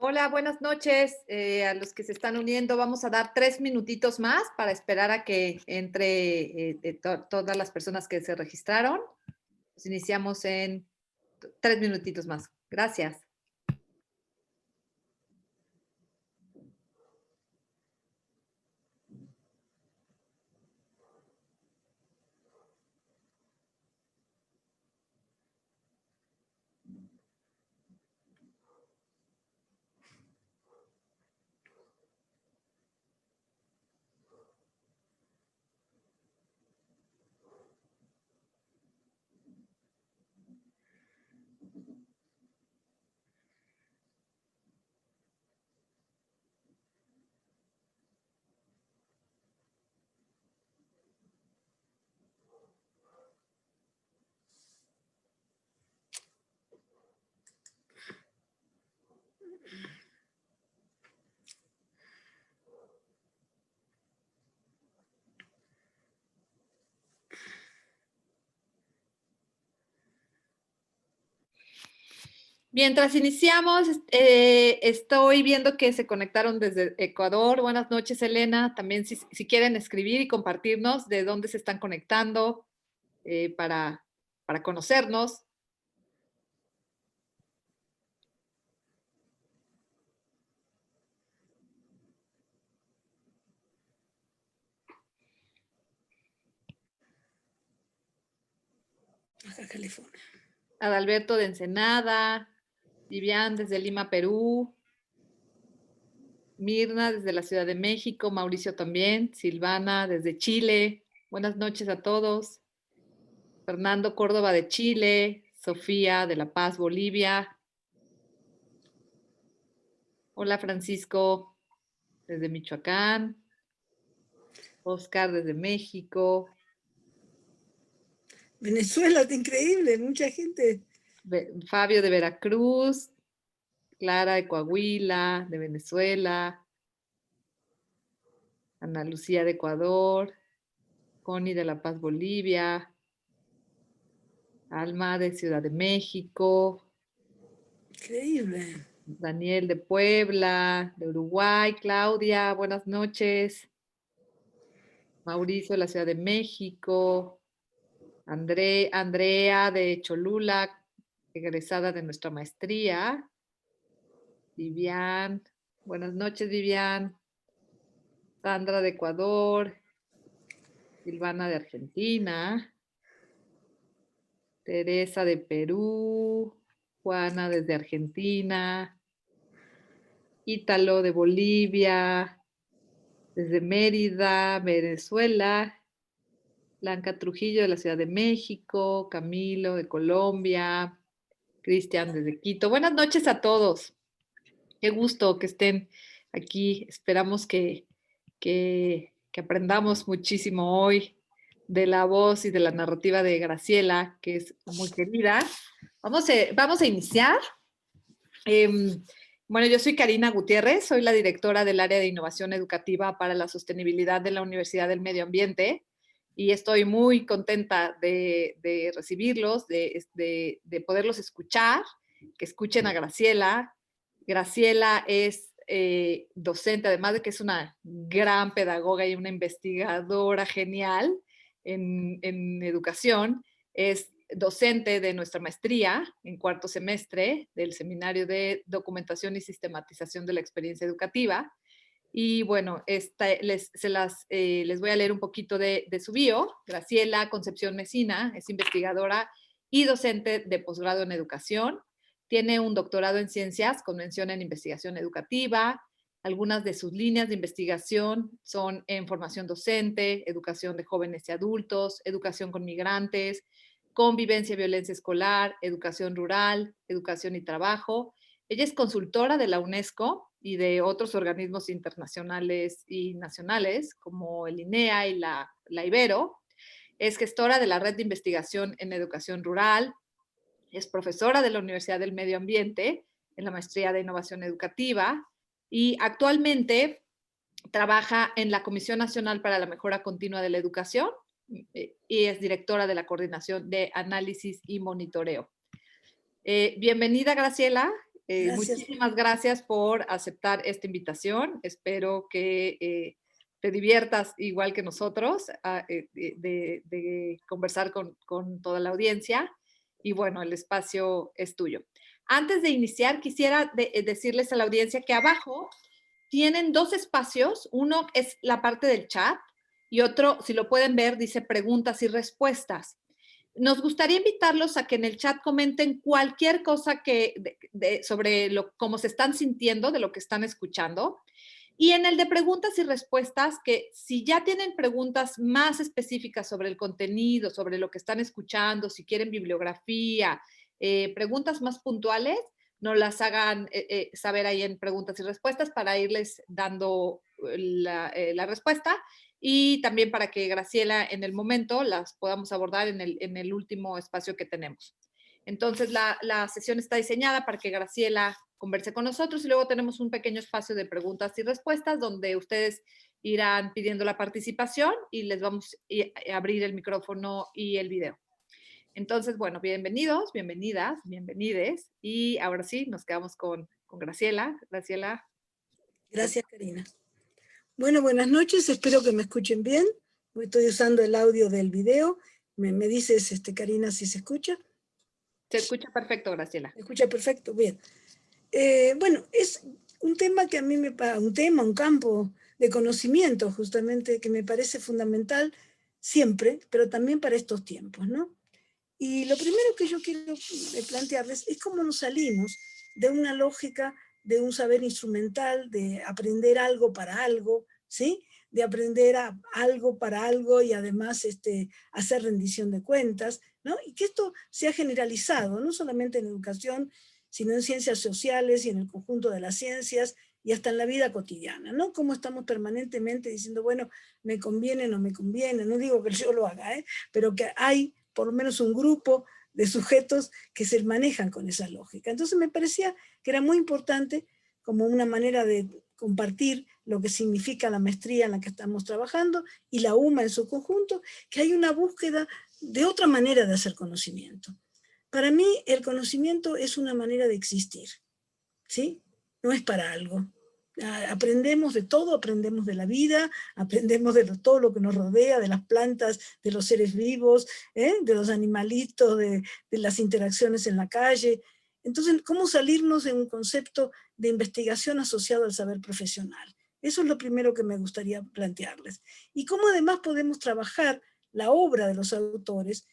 Hola, buenas noches a los que se están uniendo. Vamos a dar 3 minutitos más para esperar a que entre todas las personas que se registraron. Pues iniciamos en 3 minutitos más. Gracias. Mientras iniciamos, estoy viendo que se conectaron desde Ecuador. Buenas noches, Elena. También si quieren escribir y compartirnos de dónde se están conectando para conocernos. Baja California. Adalberto de Ensenada, Vivian desde Lima, Perú, Mirna desde la Ciudad de México, Mauricio también, Silvana desde Chile. Buenas noches a todos. Fernando Córdoba de Chile, Sofía de La Paz, Bolivia. Hola Francisco desde Michoacán. Oscar desde México. Venezuela, está increíble, mucha gente. Fabio de Veracruz. Clara de Coahuila, de Venezuela. Ana Lucía de Ecuador. Connie de La Paz, Bolivia. Alma de Ciudad de México. Increíble. Daniel de Puebla, de Uruguay. Claudia, buenas noches. Mauricio de la Ciudad de México. Andrea de Cholula, egresada de nuestra maestría. Vivian, buenas noches Vivian. Sandra de Ecuador. Silvana de Argentina. Teresa de Perú. Juana desde Argentina. Ítalo de Bolivia. Desde Mérida, Venezuela. Blanca Trujillo de la Ciudad de México. Camilo de Colombia. Cristian desde Quito. Buenas noches a todos. Qué gusto que estén aquí. Esperamos que aprendamos muchísimo hoy de la voz y de la narrativa de Graciela, que es muy querida. Vamos a iniciar. Bueno, yo soy Karina Gutiérrez, soy la directora del área de innovación educativa para la sostenibilidad de la Universidad del Medio Ambiente y estoy muy contenta de recibirlos, de poderlos escuchar, que escuchen a Graciela. Graciela es docente, además de que es una gran pedagoga y una investigadora genial en educación, es docente de nuestra maestría en cuarto semestre del Seminario de Documentación y Sistematización de la Experiencia Educativa. Y bueno, les voy a leer un poquito de su bio. Graciela Concepción Mesina es investigadora y docente de posgrado en educación. Tiene un doctorado en ciencias con mención en investigación educativa. Algunas de sus líneas de investigación son en formación docente, educación de jóvenes y adultos, educación con migrantes, convivencia y violencia escolar, educación rural, educación y trabajo. Ella es consultora de la UNESCO y de otros organismos internacionales y nacionales, como el INEA y la Ibero. Es gestora de la Red de Investigación en Educación Rural. Es profesora de la Universidad del Medio Ambiente en la Maestría de Innovación Educativa y actualmente trabaja en la Comisión Nacional para la Mejora Continua de la Educación y es directora de la Coordinación de Análisis y Monitoreo. Bienvenida, Graciela. Gracias. Muchísimas gracias por aceptar esta invitación. Espero que te diviertas igual que nosotros de conversar con toda la audiencia. Y bueno, el espacio es tuyo. Antes de iniciar, quisiera decirles a la audiencia que abajo tienen dos espacios. Uno es la parte del chat y otro, si lo pueden ver, dice preguntas y respuestas. Nos gustaría invitarlos a que en el chat comenten cualquier cosa sobre cómo se están sintiendo, de lo que están escuchando. Y en el de preguntas y respuestas, que si ya tienen preguntas más específicas sobre el contenido, sobre lo que están escuchando, si quieren bibliografía, preguntas más puntuales, nos las hagan saber ahí en preguntas y respuestas para irles dando la respuesta y también para que Graciela en el momento las podamos abordar en el último espacio que tenemos. Entonces la sesión está diseñada para que Graciela converse con nosotros y luego tenemos un pequeño espacio de preguntas y respuestas donde ustedes irán pidiendo la participación y les vamos a abrir el micrófono y el video. Entonces, bueno, bienvenidos, bienvenidas, bienvenides. Y ahora sí, nos quedamos con Graciela. Graciela. Gracias, Karina. Bueno, buenas noches, espero que me escuchen bien. Estoy usando el audio del video. Me dices, Karina, si se escucha. Se escucha perfecto, Graciela. ¿Se escucha perfecto? Bien. Bueno, es un tema que a mí un campo de conocimiento justamente que me parece fundamental siempre, pero también para estos tiempos, ¿no? Y lo primero que yo quiero plantearles es cómo nos salimos de una lógica de un saber instrumental, de aprender algo para algo, ¿sí? De aprender algo para algo y además hacer rendición de cuentas, ¿no? Y que esto se ha generalizado, no solamente en educación, sino en ciencias sociales y en el conjunto de las ciencias y hasta en la vida cotidiana, ¿no? Cómo estamos permanentemente diciendo, bueno, me conviene, no me conviene, no digo que yo lo haga, pero que hay por lo menos un grupo de sujetos que se manejan con esa lógica. Entonces me parecía que era muy importante como una manera de compartir lo que significa la maestría en la que estamos trabajando y la UMA en su conjunto, que hay una búsqueda de otra manera de hacer conocimiento. Para mí el conocimiento es una manera de existir, ¿sí? No es para algo. Aprendemos de todo, aprendemos de la vida, aprendemos de todo lo que nos rodea, de las plantas, de los seres vivos, de los animalitos, de las interacciones en la calle. Entonces, ¿cómo salirnos de un concepto de investigación asociado al saber profesional? Eso es lo primero que me gustaría plantearles. Y cómo además podemos trabajar la obra de los autores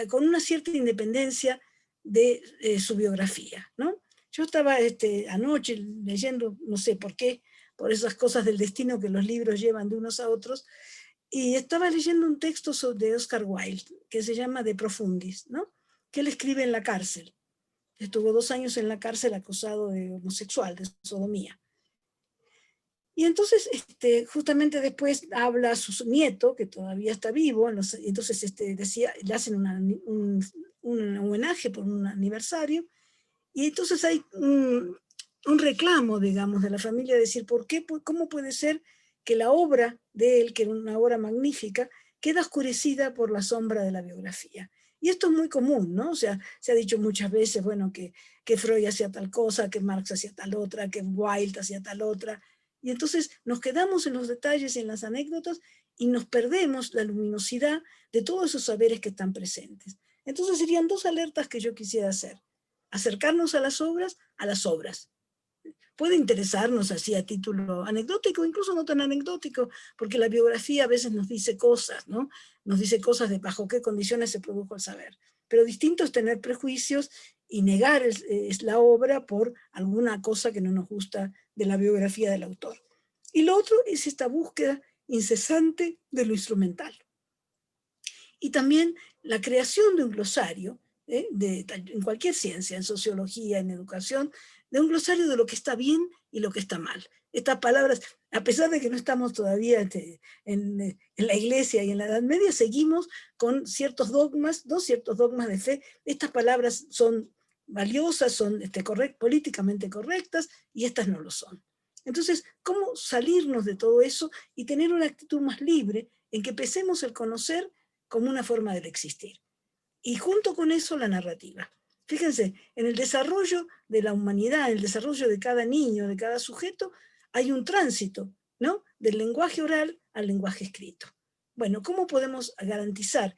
con una cierta independencia de su biografía, ¿no? Yo estaba anoche leyendo, no sé por qué, por esas cosas del destino que los libros llevan de unos a otros, y estaba leyendo un texto de Oscar Wilde, que se llama De Profundis, ¿no? Que él escribe en la cárcel. Estuvo 2 años en la cárcel acusado de homosexual, de sodomía. Y entonces, justamente después habla a su nieto, que todavía está vivo, entonces decía, le hacen un homenaje por un aniversario, y entonces hay un reclamo, digamos, de la familia, de decir, ¿cómo puede ser que la obra de él, que era una obra magnífica, queda oscurecida por la sombra de la biografía? Y esto es muy común, ¿no? O sea, se ha dicho muchas veces, bueno, que Freud hacía tal cosa, que Marx hacía tal otra, que Wilde hacía tal otra, y entonces nos quedamos en los detalles y en las anécdotas y nos perdemos la luminosidad de todos esos saberes que están presentes. Entonces serían 2 alertas que yo quisiera hacer. Acercarnos a las obras, Puede interesarnos así a título anecdótico, incluso no tan anecdótico, porque la biografía a veces nos dice cosas, ¿no? Nos dice cosas de bajo qué condiciones se produjo el saber. Pero distinto es tener prejuicios y negar la obra por alguna cosa que no nos gusta de la biografía del autor. Y lo otro es esta búsqueda incesante de lo instrumental. Y también la creación de un glosario, en cualquier ciencia, en sociología, en educación, de un glosario de lo que está bien y lo que está mal. Estas palabras, a pesar de que no estamos todavía en la iglesia y en la Edad Media, seguimos con ciertos dogmas, ciertos dogmas de fe. Estas palabras son valiosas, son políticamente correctas, y estas no lo son. Entonces, ¿cómo salirnos de todo eso y tener una actitud más libre en que empecemos el conocer como una forma del existir? Y junto con eso la narrativa. Fíjense, en el desarrollo de la humanidad, en el desarrollo de cada niño, de cada sujeto, hay un tránsito, ¿no? Del lenguaje oral al lenguaje escrito. Bueno, ¿cómo podemos garantizar?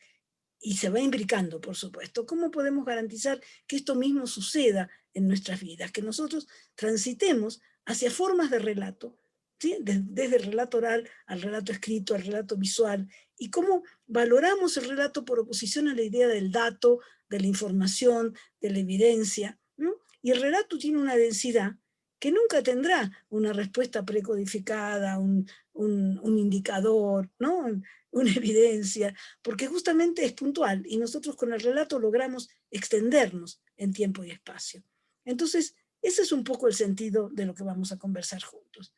Y se va imbricando, por supuesto. ¿Cómo podemos garantizar que esto mismo suceda en nuestras vidas? Que nosotros transitemos hacia formas de relato, ¿sí? Desde el relato oral al relato escrito, al relato visual, y cómo valoramos el relato por oposición a la idea del dato, de la información, de la evidencia, ¿no? Y el relato tiene una densidad que nunca tendrá una respuesta precodificada, un indicador, ¿no? Una evidencia, porque justamente es puntual, y nosotros con el relato logramos extendernos en tiempo y espacio. Entonces, ese es un poco el sentido de lo que vamos a conversar juntos.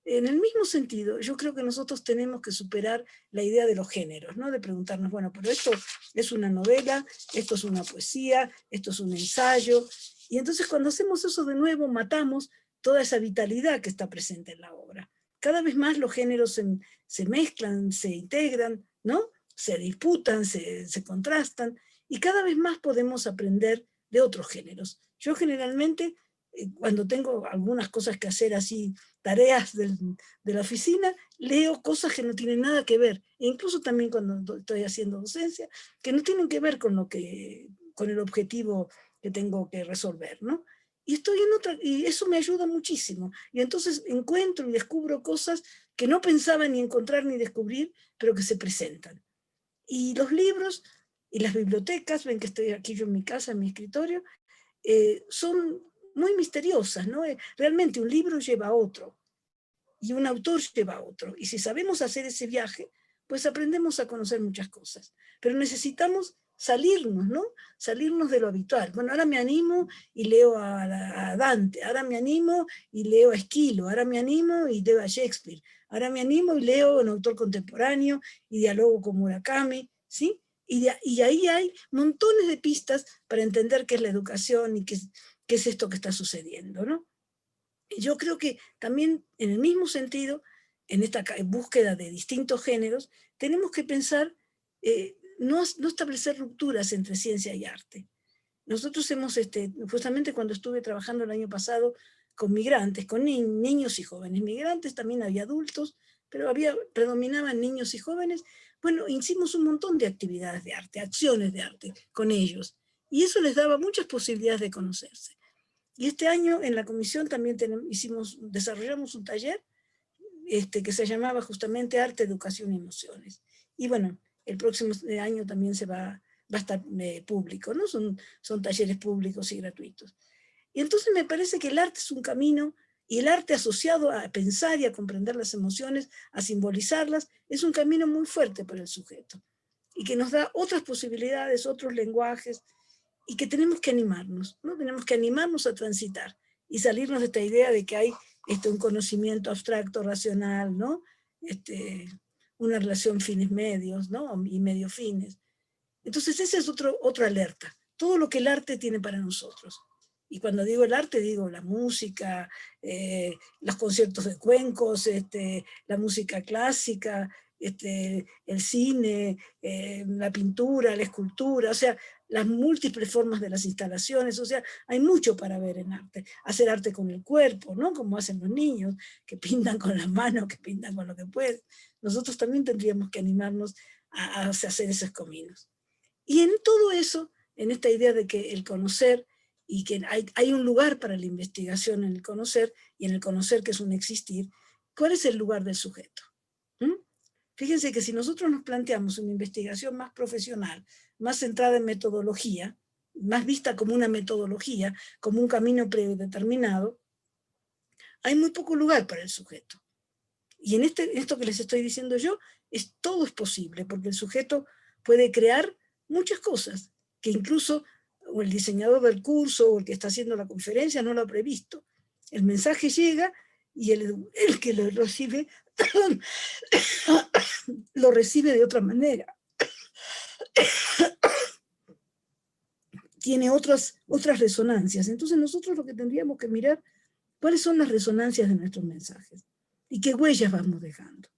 En el mismo sentido, yo creo que nosotros tenemos que superar la idea de los géneros, ¿no? De preguntarnos, bueno, pero esto es una novela, esto es una poesía, esto es un ensayo, y entonces cuando hacemos eso de nuevo, matamos toda esa vitalidad que está presente en la obra. Cada vez más los géneros se mezclan, se integran, ¿no? Se disputan, se contrastan, y cada vez más podemos aprender de otros géneros. Yo generalmente, cuando tengo algunas cosas que hacer así, tareas de la oficina, leo cosas que no tienen nada que ver, e incluso también cuando estoy haciendo docencia, que no tienen que ver con el objetivo que tengo que resolver, ¿no? Y estoy en otra, y eso me ayuda muchísimo. Y entonces encuentro y descubro cosas que no pensaba ni encontrar ni descubrir, pero que se presentan. Y los libros y las bibliotecas, ven que estoy aquí yo en mi casa, en mi escritorio, son muy misteriosas, ¿no? Realmente un libro lleva a otro, y un autor lleva a otro. Y si sabemos hacer ese viaje, pues aprendemos a conocer muchas cosas. Pero necesitamos salirnos, ¿no? Salirnos de lo habitual. Bueno, ahora me animo y leo a Dante, ahora me animo y leo a Esquilo, ahora me animo y leo a Shakespeare, ahora me animo y leo a un autor contemporáneo y dialogo con Murakami, ¿sí? Y ahí hay montones de pistas para entender qué es la educación y qué es esto que está sucediendo, ¿no? Yo creo que también en el mismo sentido, en esta búsqueda de distintos géneros, tenemos que pensar, no establecer rupturas entre ciencia y arte. Nosotros hemos, justamente cuando estuve trabajando el año pasado con migrantes, con niños y jóvenes migrantes, también había adultos, pero predominaban niños y jóvenes. Bueno, hicimos un montón de actividades de arte, acciones de arte con ellos, y eso les daba muchas posibilidades de conocerse. Y este año en la comisión también desarrollamos un taller que se llamaba justamente Arte, Educación y Emociones. Y bueno, el próximo año también va a estar público, ¿no? Son talleres públicos y gratuitos. Y entonces me parece que el arte es un camino, y el arte asociado a pensar y a comprender las emociones, a simbolizarlas, es un camino muy fuerte para el sujeto, y que nos da otras posibilidades, otros lenguajes, y que tenemos que animarnos, ¿no? Tenemos que animarnos a transitar y salirnos de esta idea de que hay un conocimiento abstracto, racional, ¿no? Una relación fines-medios, ¿no? Y medio-fines. Entonces esa es otra alerta, todo lo que el arte tiene para nosotros. Y cuando digo el arte, digo la música, los conciertos de cuencos, la música clásica, el cine, la pintura, la escultura, o sea, las múltiples formas de las instalaciones, o sea, hay mucho para ver en arte. Hacer arte con el cuerpo, ¿no? Como hacen los niños, que pintan con las manos, que pintan con lo que pueden. Nosotros también tendríamos que animarnos a hacer esos caminos. Y en todo eso, en esta idea de que el conocer, y que hay un lugar para la investigación en el conocer, y en el conocer que es un existir, ¿cuál es el lugar del sujeto? ¿Mm? Fíjense que si nosotros nos planteamos una investigación más profesional, más centrada en metodología, más vista como una metodología, como un camino predeterminado, hay muy poco lugar para el sujeto. Y en esto que les estoy diciendo yo, todo es posible, porque el sujeto puede crear muchas cosas, que incluso o el diseñador del curso o el que está haciendo la conferencia no lo ha previsto. El mensaje llega y el que lo recibe lo recibe de otra manera. Tiene otras resonancias. Entonces nosotros lo que tendríamos que mirar, cuáles son las resonancias de nuestros mensajes y qué huellas vamos dejando.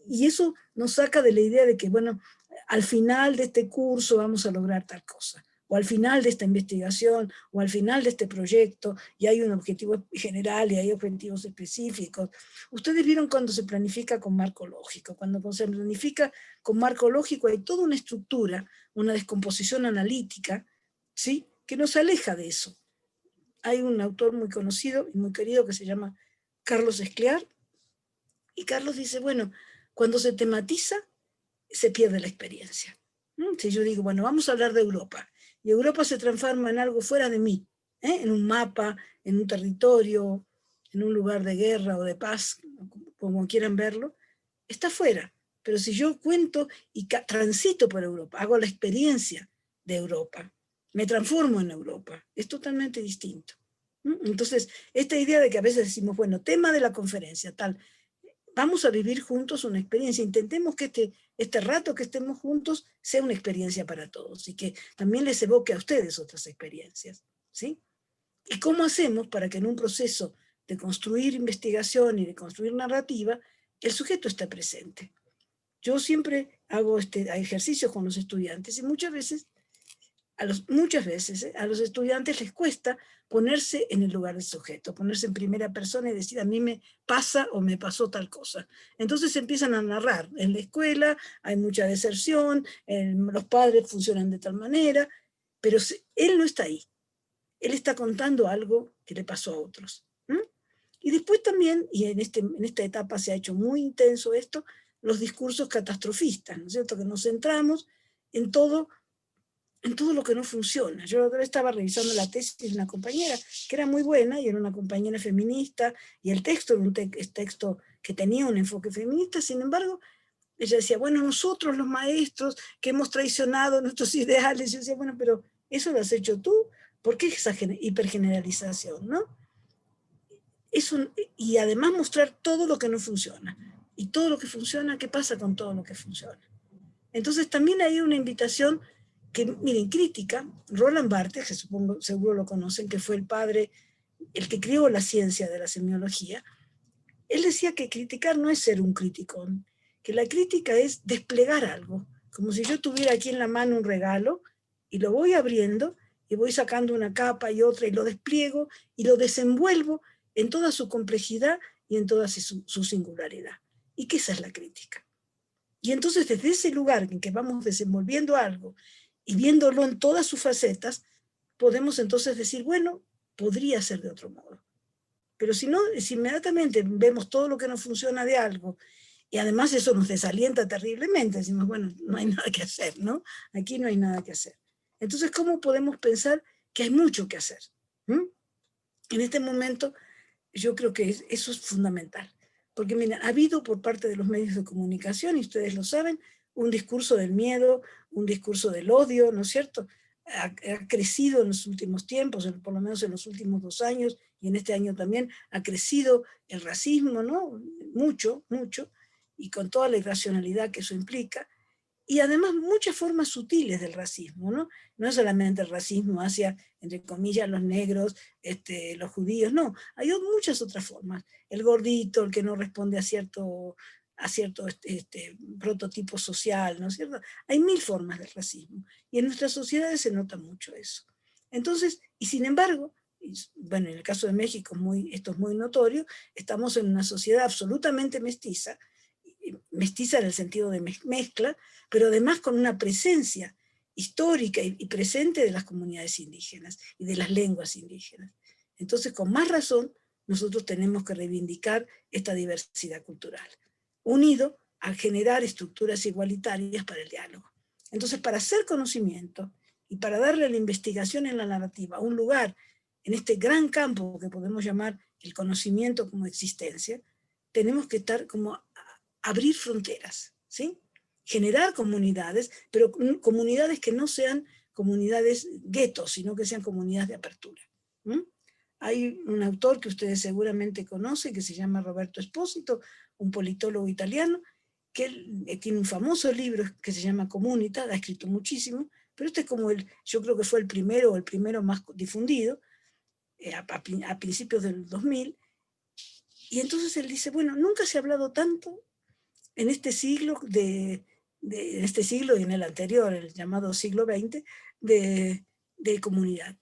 Y eso nos saca de la idea de que, bueno, al final de este curso vamos a lograr tal cosa. o al final de esta investigación, o al final de este proyecto, y hay un objetivo general y hay objetivos específicos. Ustedes vieron cuando se planifica con marco lógico. Cuando se planifica con marco lógico hay toda una estructura, una descomposición analítica, ¿sí?, que nos aleja de eso. Hay un autor muy conocido y muy querido que se llama Carlos Escliar, y Carlos dice, bueno, cuando se tematiza, se pierde la experiencia. Si yo digo, bueno, vamos a hablar de Europa, y Europa se transforma en algo fuera de mí, en un mapa, en un territorio, en un lugar de guerra o de paz, como quieran verlo, está fuera. Pero si yo cuento y transito por Europa, hago la experiencia de Europa, me transformo en Europa, es totalmente distinto. Entonces, esta idea de que a veces decimos, bueno, tema de la conferencia, tal, vamos a vivir juntos una experiencia, intentemos que este rato que estemos juntos sea una experiencia para todos y que también les evoque a ustedes otras experiencias, ¿sí? ¿Y cómo hacemos para que en un proceso de construir investigación y de construir narrativa, el sujeto esté presente? Yo siempre hago ejercicios con los estudiantes y muchas veces a los estudiantes les cuesta ponerse en el lugar del sujeto, ponerse en primera persona y decir, a mí me pasa o me pasó tal cosa. Entonces empiezan a narrar. En la escuela hay mucha deserción, los padres funcionan de tal manera, pero él no está ahí. Él está contando algo que le pasó a otros. Y después también, y en esta etapa se ha hecho muy intenso esto, los discursos catastrofistas, ¿no es cierto? Que nos centramos en todo lo que no funciona. Yo otra vez estaba revisando la tesis de una compañera que era muy buena y era una compañera feminista y el texto era un texto que tenía un enfoque feminista, sin embargo, ella decía, bueno, nosotros los maestros que hemos traicionado nuestros ideales, yo decía, bueno, pero eso lo has hecho tú, ¿por qué esa hipergeneralización, no? Y además mostrar todo lo que no funciona. Y todo lo que funciona, ¿qué pasa con todo lo que funciona? Entonces también hay una invitación que, miren, crítica. Roland Barthes, que seguro lo conocen, que fue el padre, el que creó la ciencia de la semiología, él decía que criticar no es ser un criticón, que la crítica es desplegar algo, como si yo tuviera aquí en la mano un regalo y lo voy abriendo y voy sacando una capa y otra y lo despliego y lo desenvuelvo en toda su complejidad y en toda su singularidad. Y que esa es la crítica. Y entonces desde ese lugar en que vamos desenvolviendo algo y viéndolo en todas sus facetas, podemos entonces decir, bueno, podría ser de otro modo. Pero si no, si inmediatamente vemos todo lo que no funciona de algo, y además eso nos desalienta terriblemente, decimos, bueno, no hay nada que hacer, ¿no? Aquí no hay nada que hacer. Entonces, ¿cómo podemos pensar que hay mucho que hacer? En este momento, yo creo que eso es fundamental. Porque, miren, ha habido por parte de los medios de comunicación, y ustedes lo saben, un discurso del miedo, un discurso del odio, ¿no es cierto? Ha crecido en los últimos tiempos, por lo menos en los últimos 2 años, y en este año también ha crecido el racismo, ¿no? Mucho, mucho, y con toda la irracionalidad que eso implica. Y además muchas formas sutiles del racismo, ¿no? No es solamente el racismo hacia, entre comillas, los negros, los judíos, no, hay muchas otras formas. El gordito, el que no responde a cierto prototipo social, ¿no es cierto? Hay 1000 formas de racismo, y en nuestras sociedades se nota mucho eso. Entonces, y sin embargo, bueno, en el caso de México esto es muy notorio, estamos en una sociedad absolutamente mestiza en el sentido de mezcla, pero además con una presencia histórica y presente de las comunidades indígenas y de las lenguas indígenas. Entonces, con más razón, nosotros tenemos que reivindicar esta diversidad cultural, unido a generar estructuras igualitarias para el diálogo. Entonces, para hacer conocimiento y para darle a la investigación en la narrativa un lugar en este gran campo que podemos llamar el conocimiento como existencia, tenemos que estar como abrir fronteras, ¿sí? Generar comunidades, pero comunidades que no sean comunidades guetos, sino que sean comunidades de apertura. Hay un autor que ustedes seguramente conocen, que se llama Roberto Espósito, un politólogo italiano, que él tiene un famoso libro que se llama Comunità, ha escrito muchísimo, pero este es como yo creo que fue el primero más difundido, a principios del 2000, y entonces él dice, bueno, nunca se ha hablado tanto en este siglo, en este siglo y en el anterior, el llamado siglo XX, de de comunidad.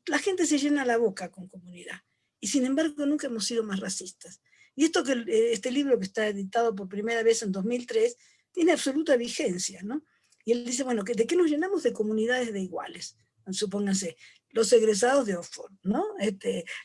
La gente se llena la boca con comunidad, y sin embargo nunca hemos sido más racistas. Y esto este libro que está editado por primera vez en 2003, tiene absoluta vigencia, ¿no? Y él dice, bueno, ¿de qué nos llenamos? De comunidades de iguales. Supónganse, los egresados de Oxford, ¿no?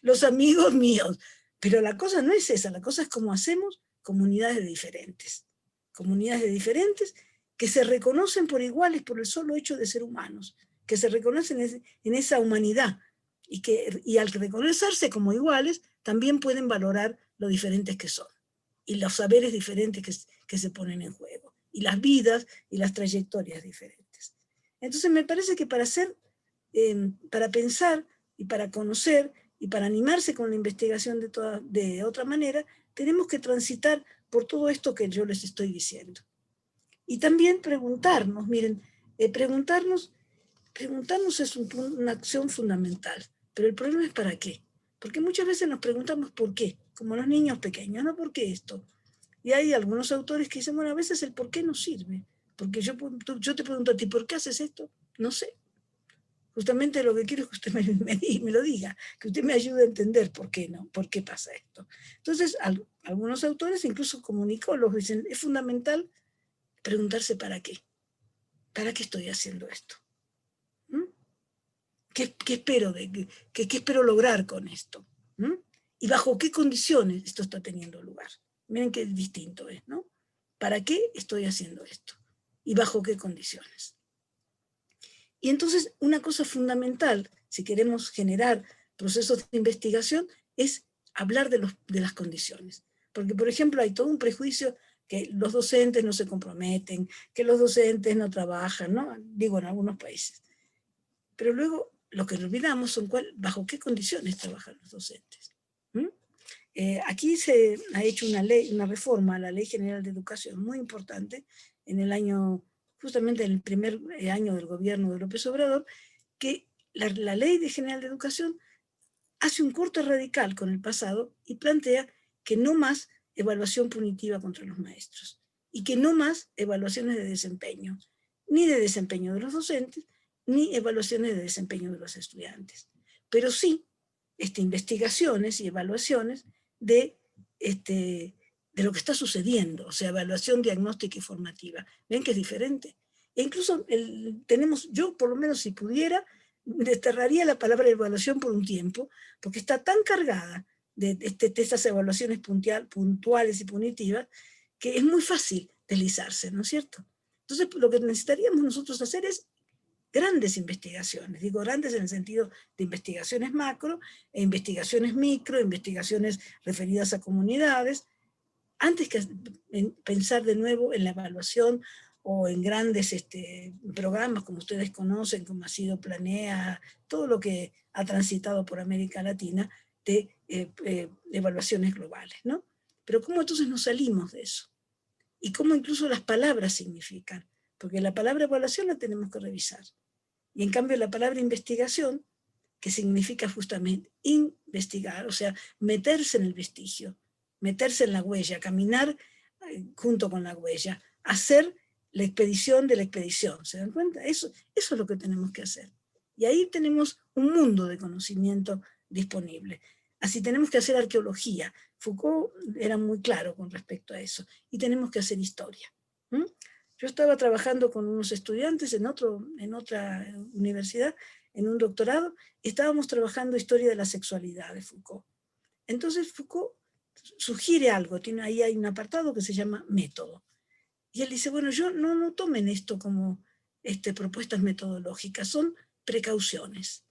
Los amigos míos. Pero la cosa no es esa, la cosa es cómo hacemos comunidades de diferentes. Comunidades de diferentes que se reconocen por iguales por el solo hecho de ser humanos, que se reconocen en esa humanidad, y al reconocerse como iguales, también pueden valorar lo diferentes que son, y los saberes diferentes que se ponen en juego, y las vidas y las trayectorias diferentes. Entonces me parece que para pensar y para conocer y para animarse con la investigación de otra manera, tenemos que transitar por todo esto que yo les estoy diciendo. Y también preguntarnos, miren, preguntarnos es una acción fundamental, pero el problema es ¿para qué? Porque muchas veces nos preguntamos ¿por qué? Como los niños pequeños, ¿no? ¿Por qué esto? Y hay algunos autores que dicen, bueno, a veces el por qué no sirve, porque yo te pregunto a ti, ¿por qué haces esto? No sé. Justamente lo que quiero es que usted me lo diga, que usted me ayude a entender por qué no, por qué pasa esto. Entonces, algunos autores, incluso comunicólogos, dicen, es fundamental preguntarse ¿para qué? ¿Para qué estoy haciendo esto? ¿Mm? ¿Qué espero, qué espero lograr con esto? ¿Mm? ¿Y bajo qué condiciones esto está teniendo lugar? Miren qué distinto es, ¿no? ¿Para qué estoy haciendo esto? ¿Y bajo qué condiciones? Y entonces una cosa fundamental, si queremos generar procesos de investigación, es hablar de las condiciones. Porque, por ejemplo, hay todo un prejuicio que los docentes no se comprometen, que los docentes no trabajan, ¿no? Digo, en algunos países. Pero luego lo que olvidamos son bajo qué condiciones trabajan los docentes. ¿Mm? Aquí se ha hecho una reforma a la Ley General de Educación muy importante en el año, justamente en el primer año del gobierno de López Obrador, que la Ley General de Educación hace un corte radical con el pasado y plantea que no más evaluación punitiva contra los maestros y que no más evaluaciones de desempeño, ni de desempeño de los docentes, ni evaluaciones de desempeño de los estudiantes. Pero sí investigaciones y evaluaciones de lo que está sucediendo, o sea, evaluación diagnóstica y formativa. ¿Ven que es diferente? E incluso yo por lo menos si pudiera, desterraría la palabra evaluación por un tiempo, porque está tan cargada de estas evaluaciones puntuales y punitivas, que es muy fácil deslizarse, ¿no es cierto? Entonces, lo que necesitaríamos nosotros hacer es grandes investigaciones, digo grandes en el sentido de investigaciones macro, e investigaciones micro, investigaciones referidas a comunidades, antes que pensar de nuevo en la evaluación o en grandes programas como ustedes conocen, como ha sido Planea, todo lo que ha transitado por América Latina de evaluaciones globales, ¿no? Pero ¿cómo entonces nos salimos de eso? Y cómo incluso las palabras significan, porque la palabra evaluación la tenemos que revisar. Y en cambio la palabra investigación, que significa justamente investigar, o sea, meterse en el vestigio, meterse en la huella, caminar junto con la huella, hacer la expedición de la expedición. ¿Se dan cuenta? Eso es lo que tenemos que hacer. Y ahí tenemos un mundo de conocimiento disponible. Así tenemos que hacer arqueología. Foucault era muy claro con respecto a eso. Y tenemos que hacer historia. ¿Mm? Yo estaba trabajando con unos estudiantes en otra universidad, en un doctorado, y estábamos trabajando historia de la sexualidad de Foucault. Entonces Foucault sugiere algo, ahí hay un apartado que se llama método. Y él dice, bueno, no tomen esto como propuestas metodológicas, son precauciones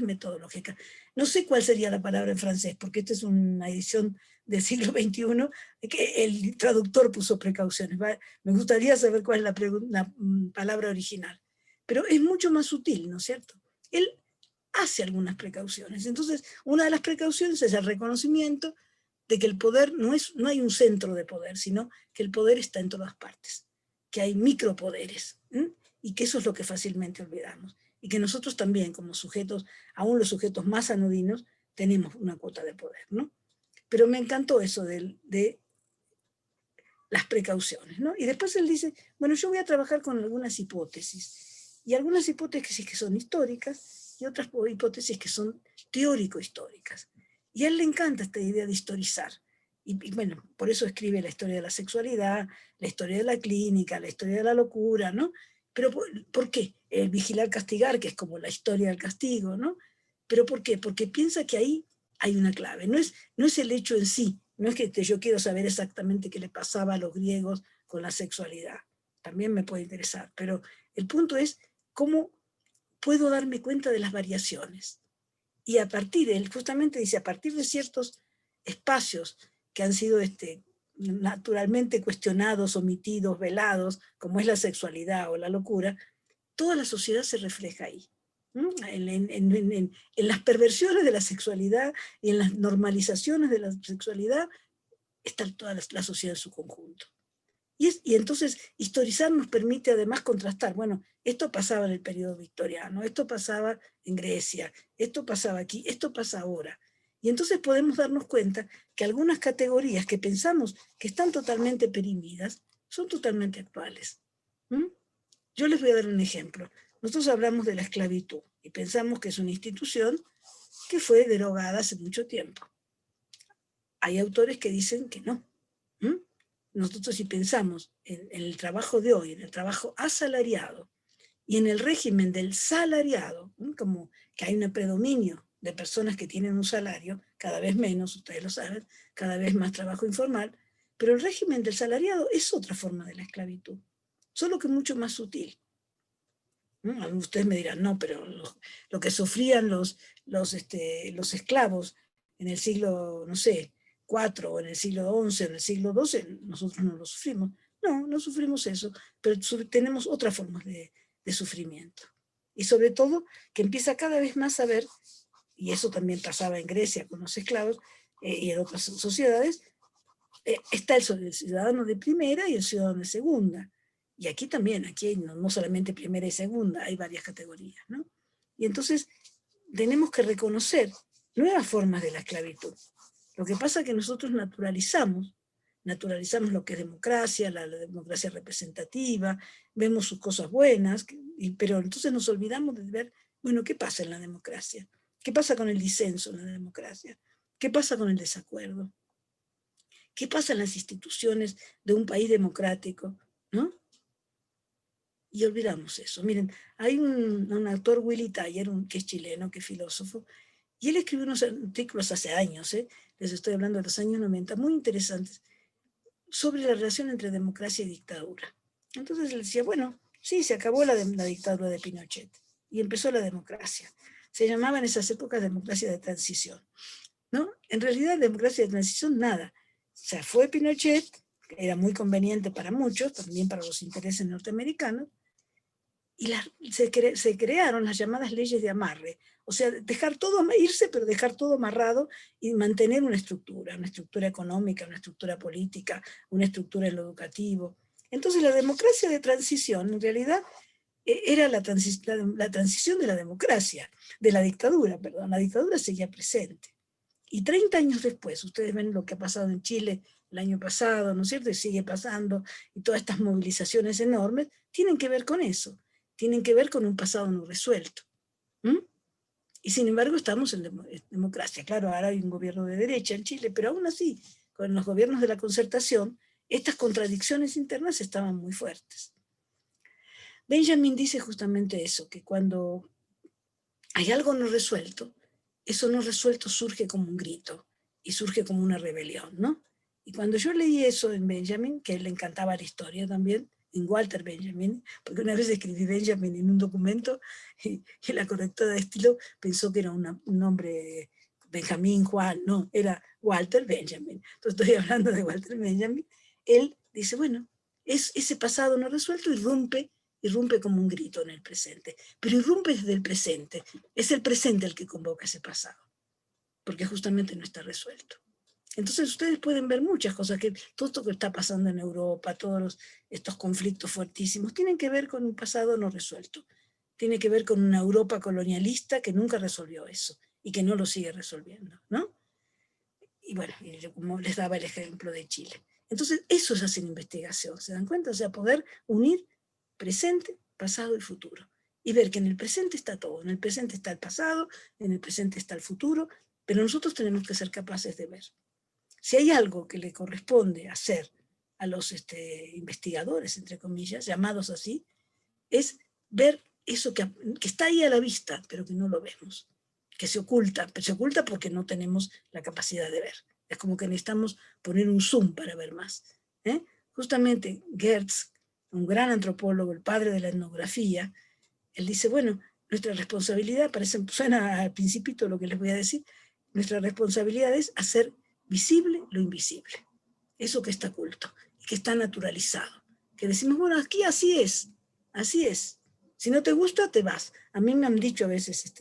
metodológicas. No sé cuál sería la palabra en francés, porque esta es una edición del siglo XXI, que el traductor puso precauciones. Me gustaría saber cuál es la palabra original. Pero es mucho más sutil, ¿no es cierto? Él hace algunas precauciones. Entonces, una de las precauciones es el reconocimiento de que el poder no hay un centro de poder, sino que el poder está en todas partes, que hay micropoderes, y que eso es lo que fácilmente olvidamos, y que nosotros también como sujetos, aún los sujetos más anodinos, tenemos una cuota de poder, ¿no? Pero me encantó eso de las precauciones, ¿no? Y después él dice, bueno, yo voy a trabajar con algunas hipótesis. y algunas hipótesis que son históricas y otras hipótesis que son teórico-históricas. Y a él le encanta esta idea de historizar. Y bueno, por eso escribe la historia de la sexualidad, la historia de la clínica, la historia de la locura, ¿no? Pero ¿por qué? El vigilar, castigar, que es como la historia del castigo, ¿no? ¿Pero por qué? Porque piensa que ahí hay una clave. No es el hecho en sí, no es que yo quiero saber exactamente qué le pasaba a los griegos con la sexualidad. También me puede interesar, pero el punto es cómo puedo darme cuenta de las variaciones. Y a partir de él, justamente dice, a partir de ciertos espacios que han sido naturalmente cuestionados, omitidos, velados, como es la sexualidad o la locura, toda la sociedad se refleja ahí. En las perversiones de la sexualidad y en las normalizaciones de la sexualidad está toda la sociedad en su conjunto. Y entonces historizar nos permite además contrastar, bueno, esto pasaba en el periodo victoriano, esto pasaba en Grecia, esto pasaba aquí, esto pasa ahora. Y entonces podemos darnos cuenta que algunas categorías que pensamos que están totalmente perimidas son totalmente actuales. ¿Mm? Yo les voy a dar un ejemplo. Nosotros hablamos de la esclavitud y pensamos que es una institución que fue derogada hace mucho tiempo. Hay autores que dicen que no. ¿Mm? Nosotros si pensamos en el trabajo de hoy, en el trabajo asalariado y en el régimen del salariado, ¿no? Como que hay un predominio de personas que tienen un salario, cada vez menos, ustedes lo saben, cada vez más trabajo informal, pero el régimen del salariado es otra forma de la esclavitud, solo que mucho más sutil. ¿No? Ustedes me dirán, no, pero lo que sufrían los esclavos en el siglo, no sé, 4 o en el siglo 11, en el siglo 12, nosotros no lo sufrimos. No, no sufrimos eso, pero tenemos otras formas de sufrimiento. Y sobre todo que empieza cada vez más a ver, y eso también pasaba en Grecia con los esclavos y en otras sociedades, está el ciudadano de primera y el ciudadano de segunda. Y aquí también, aquí hay no solamente primera y segunda, hay varias categorías, ¿no? Y entonces tenemos que reconocer nuevas formas de la esclavitud. Lo que pasa es que nosotros naturalizamos lo que es democracia, la democracia representativa, vemos sus cosas buenas, pero entonces nos olvidamos de ver, bueno, ¿qué pasa en la democracia? ¿Qué pasa con el disenso en la democracia? ¿Qué pasa con el desacuerdo? ¿Qué pasa en las instituciones de un país democrático? ¿No? Y olvidamos eso. Miren, hay un autor, Willy Thayer, que es chileno, que es filósofo, y él escribió unos artículos hace años, les estoy hablando de los años 90, muy interesantes, sobre la relación entre democracia y dictadura. Entonces él decía, bueno, sí, se acabó la dictadura de Pinochet y empezó la democracia. Se llamaba en esas épocas democracia de transición, ¿no? En realidad, democracia de transición, nada. O sea, fue Pinochet, que era muy conveniente para muchos, también para los intereses norteamericanos, y se crearon las llamadas leyes de amarre. O sea, dejar todo, irse, pero dejar todo amarrado y mantener una estructura económica, una estructura política, una estructura en lo educativo. Entonces, la democracia de transición, en realidad, era la transición de la democracia, de la dictadura, perdón. La dictadura seguía presente. Y 30 años después, ustedes ven lo que ha pasado en Chile el año pasado, ¿no es cierto? Y sigue pasando, y todas estas movilizaciones enormes tienen que ver con eso, tienen que ver con un pasado no resuelto. ¿Mm? Y sin embargo estamos en democracia. Claro, ahora hay un gobierno de derecha en Chile, pero aún así, con los gobiernos de la concertación, estas contradicciones internas estaban muy fuertes. Benjamin dice justamente eso, que cuando hay algo no resuelto, eso no resuelto surge como un grito y surge como una rebelión, ¿no? Y cuando yo leí eso en Benjamin, que a él le encantaba la historia también, en Walter Benjamin, porque una vez escribí Benjamin en un documento y la correctora de estilo pensó que era un nombre Benjamín Juan, no, era Walter Benjamin. Entonces estoy hablando de Walter Benjamin. Él dice, bueno, es ese pasado no resuelto irrumpe como un grito en el presente, pero irrumpe desde el presente. Es el presente el que convoca ese pasado, porque justamente no está resuelto. Entonces ustedes pueden ver muchas cosas, que todo esto que está pasando en Europa, todos estos conflictos fuertísimos, tienen que ver con un pasado no resuelto. Tiene que ver con una Europa colonialista que nunca resolvió eso y que no lo sigue resolviendo, ¿no? Y bueno, como les daba el ejemplo de Chile. Entonces, eso es hacer investigación, ¿se dan cuenta? O sea, poder unir presente, pasado y futuro. y ver que en el presente está todo, en el presente está el pasado, en el presente está el futuro, pero nosotros tenemos que ser capaces de ver. Si hay algo que le corresponde hacer a los investigadores, entre comillas, llamados así, es ver eso que está ahí a la vista, pero que no lo vemos, que se oculta, pero se oculta porque no tenemos la capacidad de ver. Es como que necesitamos poner un zoom para ver más. Justamente Gertz, un gran antropólogo, el padre de la etnografía, él dice, bueno, nuestra responsabilidad, suena al principito lo que les voy a decir, nuestra responsabilidad es hacer visible lo invisible, eso que está oculto, que está naturalizado, que decimos, bueno, aquí así es, si no te gusta, te vas. A mí me han dicho a veces,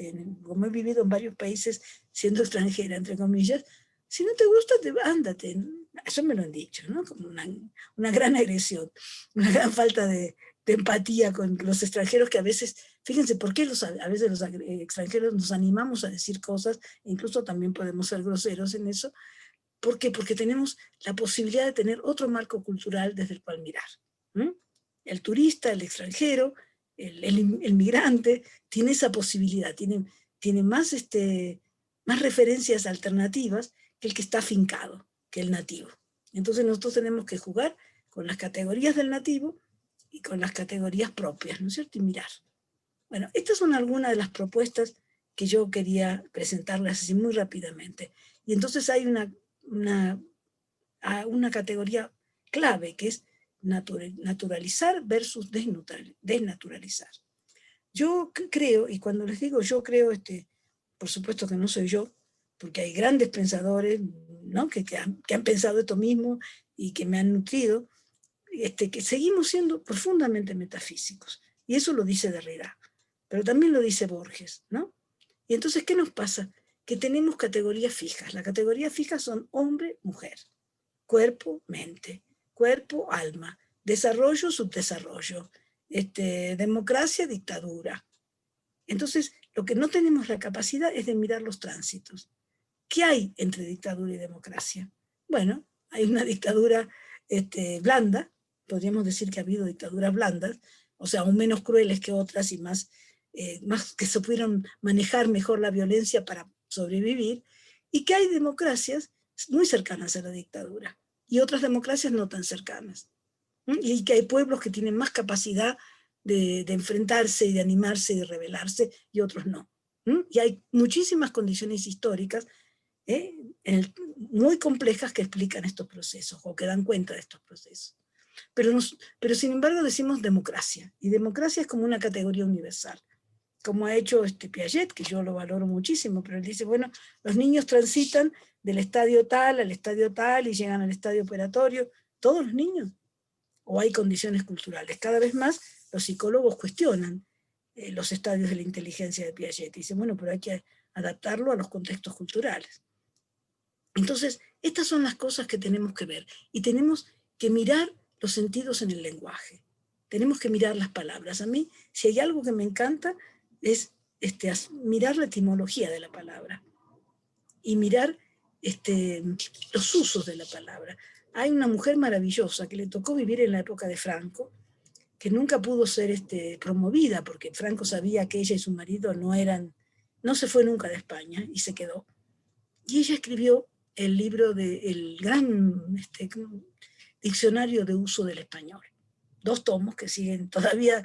como he vivido en varios países siendo extranjera, entre comillas, si no te gusta, ándate. Eso me lo han dicho, ¿no? Como una gran agresión, una gran falta de empatía con los extranjeros que a veces, fíjense, ¿por qué a veces los extranjeros nos animamos a decir cosas, incluso también podemos ser groseros en eso? ¿Por qué? Porque tenemos la posibilidad de tener otro marco cultural desde el cual mirar. El turista, el extranjero, el migrante, tiene esa posibilidad, tiene más, más referencias alternativas que el que está afincado, que el nativo. Entonces nosotros tenemos que jugar con las categorías del nativo y con las categorías propias, ¿no es cierto? Y mirar. Bueno, estas son algunas de las propuestas que yo quería presentarles así muy rápidamente. Y entonces hay una categoría clave que es naturalizar versus desnaturalizar. Yo creo, y cuando les digo yo creo, por supuesto que no soy yo, porque hay grandes pensadores, ¿no? que han pensado esto mismo y que me han nutrido, que seguimos siendo profundamente metafísicos. Y eso lo dice Derrida, pero también lo dice Borges, ¿no? Y entonces, ¿qué nos pasa? Que tenemos categorías fijas. Las categorías fijas son hombre, mujer, cuerpo, mente, cuerpo, alma, desarrollo, subdesarrollo, democracia, dictadura. Entonces, lo que no tenemos la capacidad es de mirar los tránsitos. ¿Qué hay entre dictadura y democracia? Bueno, hay una dictadura blanda, podríamos decir que ha habido dictaduras blandas, o sea, aún menos crueles que otras y más que se pudieron manejar mejor la violencia para sobrevivir, y que hay democracias muy cercanas a la dictadura y otras democracias no tan cercanas. Y que hay pueblos que tienen más capacidad de enfrentarse y de animarse y de rebelarse y otros no. Y hay muchísimas condiciones históricas muy complejas que explican estos procesos o que dan cuenta de estos procesos. Pero sin embargo decimos democracia, y democracia es como una categoría universal, como ha hecho Piaget, que yo lo valoro muchísimo, pero él dice, bueno, los niños transitan del estadio tal al estadio tal y llegan al estadio operatorio, todos los niños, o hay condiciones culturales. Cada vez más los psicólogos cuestionan los estadios de la inteligencia de Piaget, y dicen, bueno, pero hay que adaptarlo a los contextos culturales. Entonces, estas son las cosas que tenemos que ver, y tenemos que mirar los sentidos en el lenguaje. Tenemos que mirar las palabras. A mí, si hay algo que me encanta, es mirar la etimología de la palabra y mirar los usos de la palabra. Hay una mujer maravillosa que le tocó vivir en la época de Franco, que nunca pudo ser promovida, porque Franco sabía que ella y su marido no se fue nunca de España y se quedó. Y ella escribió el libro el gran diccionario de uso del español. 2 tomos que siguen, todavía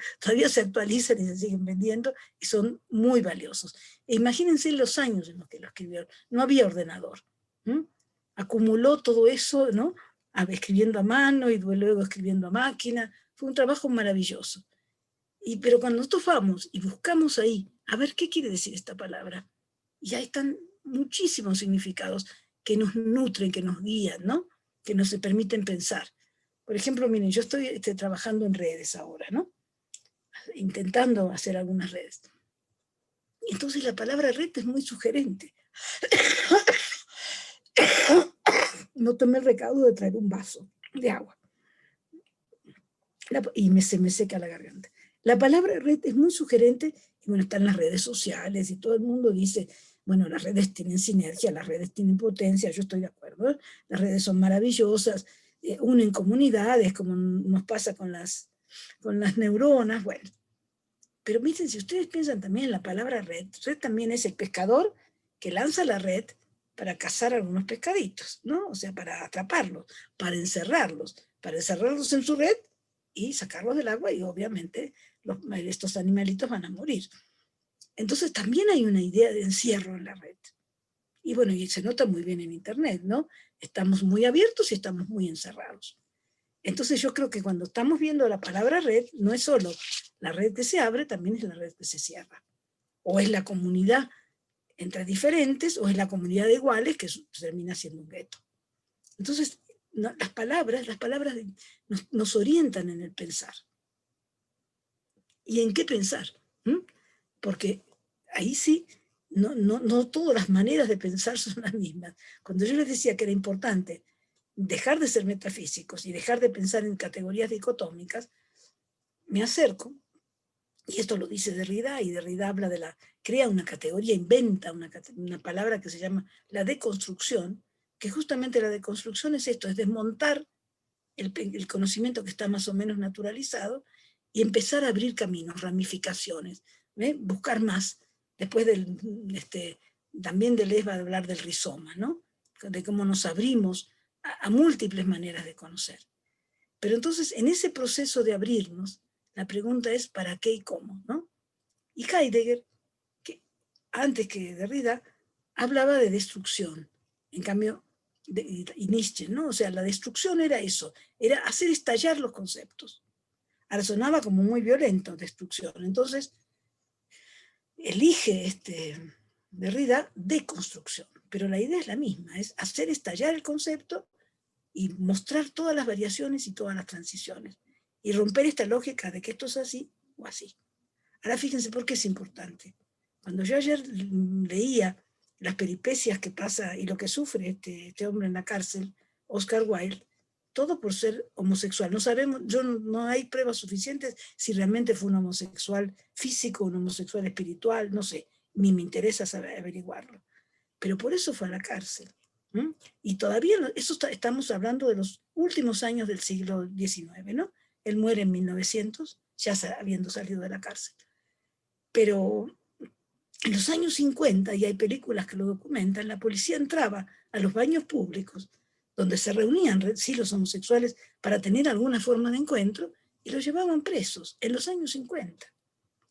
se actualizan y se siguen vendiendo y son muy valiosos. E imagínense los años en los que lo escribió. No había ordenador. Acumuló todo eso, ¿no? Escribiendo a mano y luego escribiendo a máquina. Fue un trabajo maravilloso. Pero cuando nosotros vamos y buscamos ahí, a ver qué quiere decir esta palabra, y ahí están muchísimos significados que nos nutren, que nos guían, ¿no? Que nos permiten pensar. Por ejemplo, miren, yo estoy trabajando en redes ahora, ¿no? Intentando hacer algunas redes. Y entonces la palabra red es muy sugerente. No tomé el recaudo de traer un vaso de agua. Y se me seca la garganta. La palabra red es muy sugerente, y bueno, están las redes sociales, y todo el mundo dice, bueno, las redes tienen sinergia, las redes tienen potencia, yo estoy de acuerdo, ¿eh? Las redes son maravillosas, unen comunidades, como nos pasa con las neuronas, bueno. Pero miren, si ustedes piensan también en la palabra red, red también es el pescador que lanza la red para cazar algunos pescaditos, ¿no? O sea, para atraparlos, para encerrarlos en su red y sacarlos del agua y obviamente estos animalitos van a morir. Entonces también hay una idea de encierro en la red. Y bueno, y se nota muy bien en Internet, ¿no? Estamos muy abiertos y estamos muy encerrados. Entonces yo creo que cuando estamos viendo la palabra red, no es solo la red que se abre, también es la red que se cierra. O es la comunidad entre diferentes, o es la comunidad de iguales que termina siendo un gueto. Entonces, no, las palabras nos orientan en el pensar. ¿Y en qué pensar? ¿Mm? Porque ahí sí, no todas las maneras de pensar son las mismas. Cuando yo les decía que era importante dejar de ser metafísicos y dejar de pensar en categorías dicotómicas, me acerco, y esto lo dice Derrida, y Derrida habla crea una categoría, inventa una palabra que se llama la deconstrucción, que justamente la deconstrucción es esto, es desmontar el conocimiento que está más o menos naturalizado y empezar a abrir caminos, ramificaciones, buscar más. Después también Deleuze va a hablar del rizoma, ¿no? De cómo nos abrimos a múltiples maneras de conocer. Pero entonces, en ese proceso de abrirnos, la pregunta es ¿para qué y cómo? ¿No? Y Heidegger, que antes que Derrida, hablaba de destrucción. En cambio, y Nietzsche, ¿no? O sea, la destrucción era eso, era hacer estallar los conceptos. Ahora sonaba como muy violento, destrucción. Entonces, elige Derrida deconstrucción. Pero la idea es la misma, es hacer estallar el concepto y mostrar todas las variaciones y todas las transiciones. Y romper esta lógica de que esto es así o así. Ahora fíjense por qué es importante. Cuando yo ayer leía las peripecias que pasa y lo que sufre este hombre en la cárcel, Oscar Wilde, todo por ser homosexual. No sabemos, no hay pruebas suficientes si realmente fue un homosexual físico, un homosexual espiritual, no sé, ni me interesa saber averiguarlo. Pero por eso fue a la cárcel. ¿Mm? Y todavía, estamos hablando de los últimos años del siglo XIX, ¿no? Él muere en 1900, ya habiendo salido de la cárcel. Pero en los años 50, y hay películas que lo documentan, la policía entraba a los baños públicos, donde se reunían sí los homosexuales para tener alguna forma de encuentro, y los llevaban presos en los años 50.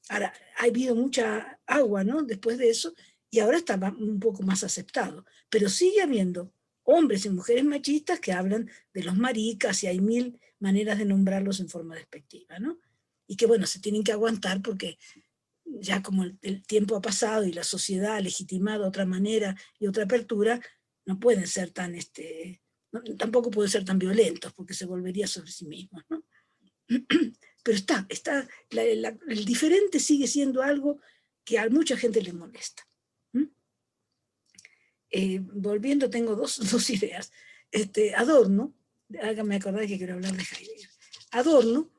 Ahora, ha habido mucha agua, ¿no? Después de eso, y ahora está un poco más aceptado. Pero sigue habiendo hombres y mujeres machistas que hablan de los maricas, y hay mil maneras de nombrarlos en forma despectiva, ¿no? Y que, bueno, se tienen que aguantar porque ya como el tiempo ha pasado y la sociedad ha legitimado otra manera y otra apertura, no pueden ser tan, tampoco pueden ser tan violentos porque se volvería sobre sí mismos, ¿no? Pero el diferente sigue siendo algo que a mucha gente le molesta. Volviendo, tengo dos ideas. Adorno, hágame acordar que quiero hablar de Heidegger. Adorno,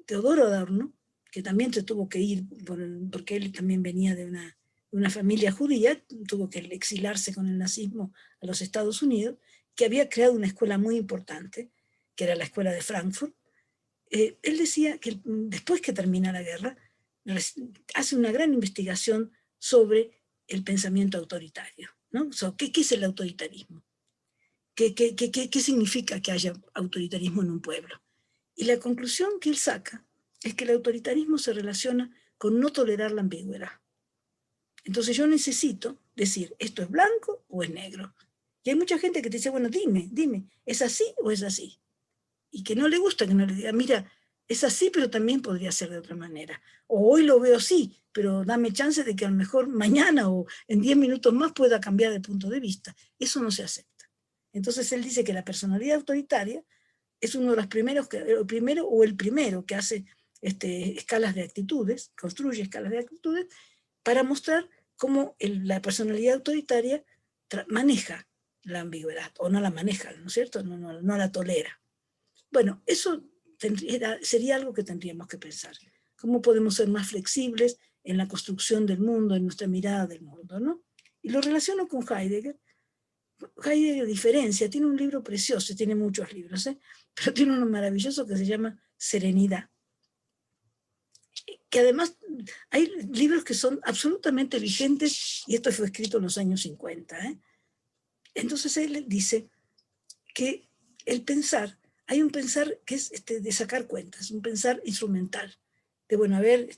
Teodoro Adorno, que también se tuvo que ir porque él también venía de una familia judía, tuvo que exilarse con el nazismo a los Estados Unidos, que había creado una escuela muy importante, que era la escuela de Frankfurt. Él decía que después que termina la guerra, hace una gran investigación sobre el pensamiento autoritario, ¿no? ¿Qué es el autoritarismo? ¿Qué significa que haya autoritarismo en un pueblo? Y la conclusión que él saca es que el autoritarismo se relaciona con no tolerar la ambigüedad. Entonces yo necesito decir, ¿esto es blanco o es negro? Y hay mucha gente que te dice, bueno, dime, ¿es así o es así? Y que no le gusta que no le diga, mira, es así, pero también podría ser de otra manera. O hoy lo veo así, pero dame chance de que a lo mejor mañana o en 10 minutos más pueda cambiar de punto de vista. Eso no se acepta. Entonces él dice que la personalidad autoritaria es uno de los primeros, el primero que hace escalas de actitudes, construye escalas de actitudes, para mostrar cómo la personalidad autoritaria maneja la ambigüedad, o no la maneja, ¿no es cierto? No la tolera. Bueno, eso sería algo que tendríamos que pensar. ¿Cómo podemos ser más flexibles en la construcción del mundo, en nuestra mirada del mundo, ¿no? Y lo relaciono con Heidegger. Heidegger diferencia, tiene un libro precioso, tiene muchos libros, pero tiene uno maravilloso que se llama Serenidad. que además hay libros que son absolutamente vigentes, y esto fue escrito en los años 50. Entonces él dice que el pensar, hay un pensar que es de sacar cuentas, un pensar instrumental, de bueno, a ver,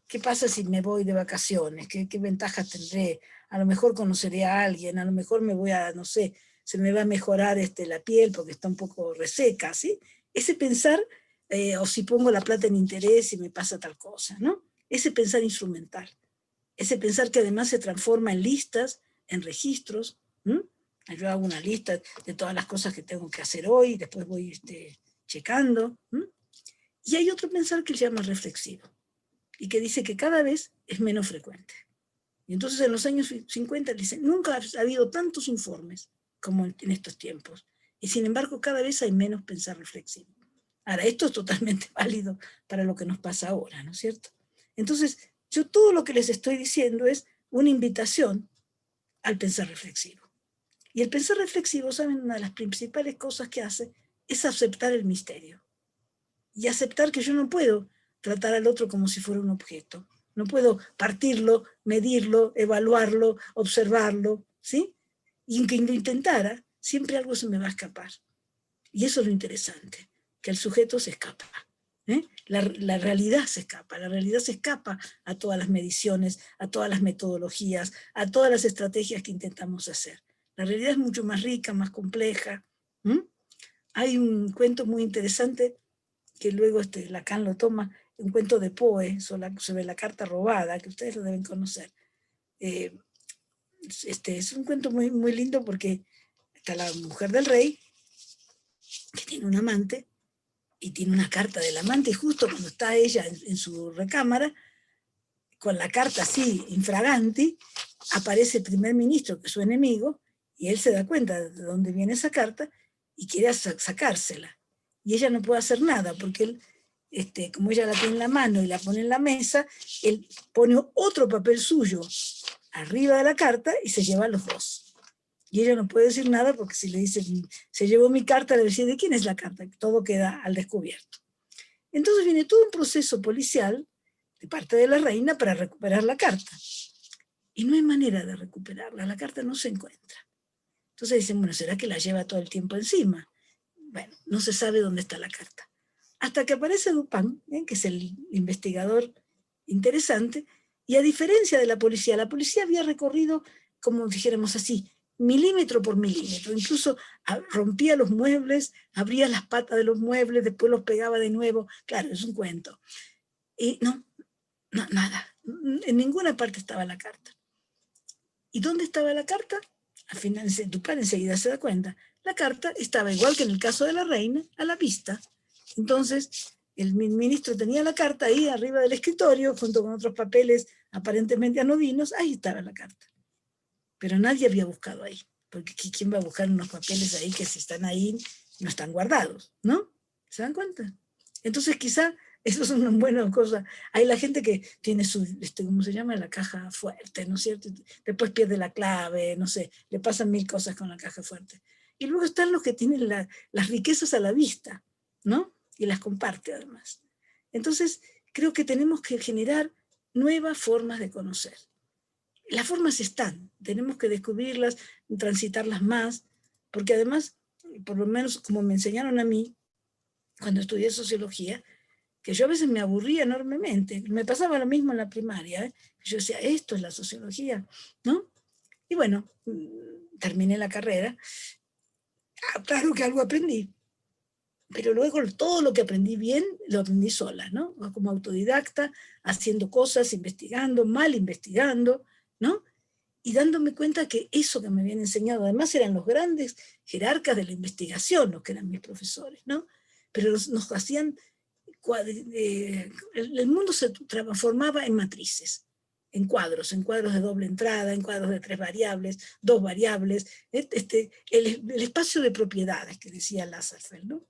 ¿qué pasa si me voy de vacaciones? ¿Qué ventajas tendré? A lo mejor conoceré a alguien, a lo mejor me voy a, no sé, se me va a mejorar la piel porque está un poco reseca, ¿sí? Ese pensar, o si pongo la plata en interés y me pasa tal cosa, ¿no? Ese pensar instrumental, ese pensar que además se transforma en listas, en registros. Yo hago una lista de todas las cosas que tengo que hacer hoy, después voy checando. Y hay otro pensar que se llama reflexivo, y que dice que cada vez es menos frecuente. Y entonces en los años 50 dicen, nunca ha habido tantos informes como en estos tiempos, y sin embargo cada vez hay menos pensar reflexivo. Ahora, esto es totalmente válido para lo que nos pasa ahora, ¿no es cierto? Entonces, yo todo lo que les estoy diciendo es una invitación al pensar reflexivo. Y el pensar reflexivo, ¿saben? Una de las principales cosas que hace es aceptar el misterio. Y aceptar que yo no puedo tratar al otro como si fuera un objeto. No puedo partirlo, medirlo, evaluarlo, observarlo, ¿sí? Y aunque lo intentara, siempre algo se me va a escapar. Y eso es lo interesante, que el sujeto se escapa. La realidad se escapa, la realidad se escapa a todas las mediciones, a todas las metodologías, a todas las estrategias que intentamos hacer. La realidad es mucho más rica, más compleja. Hay un cuento muy interesante que luego Lacan lo toma, un cuento de Poe sobre la carta robada, que ustedes lo deben conocer. Es un cuento muy, muy lindo porque está la mujer del rey, que tiene un amante, y tiene una carta del amante, y justo cuando está ella en su recámara, con la carta así, infraganti, aparece el primer ministro, que es su enemigo, y él se da cuenta de dónde viene esa carta, y quiere sacársela. Y ella no puede hacer nada, porque él, como ella la tiene en la mano y la pone en la mesa, él pone otro papel suyo arriba de la carta y se lleva a los dos. Y ella no puede decir nada porque si le dice, se llevó mi carta, le dice, ¿de quién es la carta? Todo queda al descubierto. Entonces viene todo un proceso policial de parte de la reina para recuperar la carta. Y no hay manera de recuperarla, la carta no se encuentra. Entonces dicen, bueno, ¿será que la lleva todo el tiempo encima? Bueno, no se sabe dónde está la carta. Hasta que aparece Dupin, que es el investigador interesante, y a diferencia de la policía había recorrido, como dijéramos así, milímetro por milímetro, incluso rompía los muebles, abría las patas de los muebles, después los pegaba de nuevo, claro, es un cuento. Y no, nada, en ninguna parte estaba la carta. ¿Y dónde estaba la carta? Al final, Dupin enseguida se da cuenta. La carta estaba, igual que en el caso de la reina, a la vista. Entonces, el ministro tenía la carta ahí arriba del escritorio, junto con otros papeles aparentemente anodinos, ahí estaba la carta. Pero nadie había buscado ahí, porque ¿quién va a buscar unos papeles ahí que si están ahí no están guardados? ¿No? ¿Se dan cuenta? Entonces quizá eso es una buena cosa. Hay la gente que tiene su, ¿cómo se llama? La caja fuerte, ¿no es cierto? Después pierde la clave, no sé, le pasan mil cosas con la caja fuerte. Y luego están los que tienen las riquezas a la vista, ¿no? Y las comparte además. Entonces, creo que tenemos que generar nuevas formas de conocer. Las formas están, tenemos que descubrirlas, transitarlas más, porque además, por lo menos como me enseñaron a mí, cuando estudié sociología, que yo a veces me aburría enormemente. Me pasaba lo mismo en la primaria. Yo decía, esto es la sociología, ¿no? Y bueno, terminé la carrera. Claro que algo aprendí, pero luego todo lo que aprendí bien, lo aprendí sola, ¿no? Como autodidacta, haciendo cosas, investigando, mal investigando, ¿no? Y dándome cuenta que eso que me habían enseñado, además eran los grandes jerarcas de la investigación, los que eran mis profesores, ¿no? Pero nos hacían, el mundo se transformaba en matrices, en cuadros de doble entrada, en cuadros de 3 variables, 2 variables, el espacio de propiedades que decía Lasserfeld, ¿no?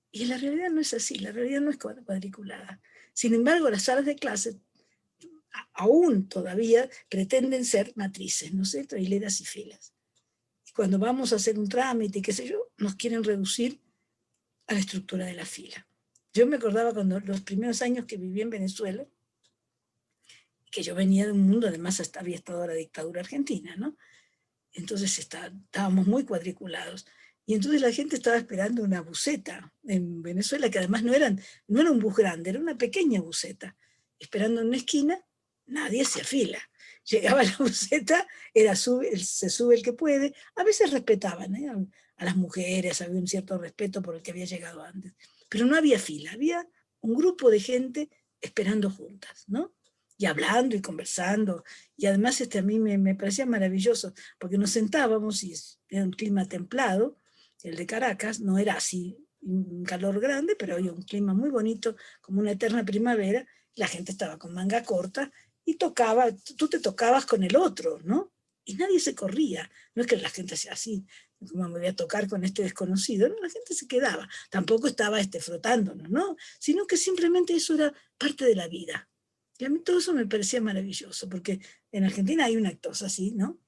Y la realidad no es así, la realidad no es cuadriculada. Sin embargo, las salas de clase aún todavía pretenden ser matrices, ¿no es cierto? Hileras y filas. Y cuando vamos a hacer un trámite, qué sé yo, nos quieren reducir a la estructura de la fila. Yo me acordaba cuando los primeros años que viví en Venezuela, que yo venía de un mundo, además hasta había estado la dictadura argentina, ¿no? Entonces estábamos muy cuadriculados. Y entonces la gente estaba esperando una buseta en Venezuela, que además no era un bus grande, era una pequeña buseta. Esperando en una esquina, nadie se afila. Llegaba la buseta, se sube el que puede. A veces respetaban a las mujeres, había un cierto respeto por el que había llegado antes. Pero no había fila, había un grupo de gente esperando juntas, ¿no? Y hablando y conversando. Y además a mí me parecía maravilloso, porque nos sentábamos y era un clima templado, el de Caracas, no era así un calor grande, pero había un clima muy bonito, como una eterna primavera, la gente estaba con manga corta y tú te tocabas con el otro, ¿no? Y nadie se corría, no es que la gente sea así, como me voy a tocar con este desconocido, no, la gente se quedaba, tampoco estaba frotándonos, ¿no? Sino que simplemente eso era parte de la vida. Y a mí todo eso me parecía maravilloso, porque en Argentina hay una cosa así, ¿no?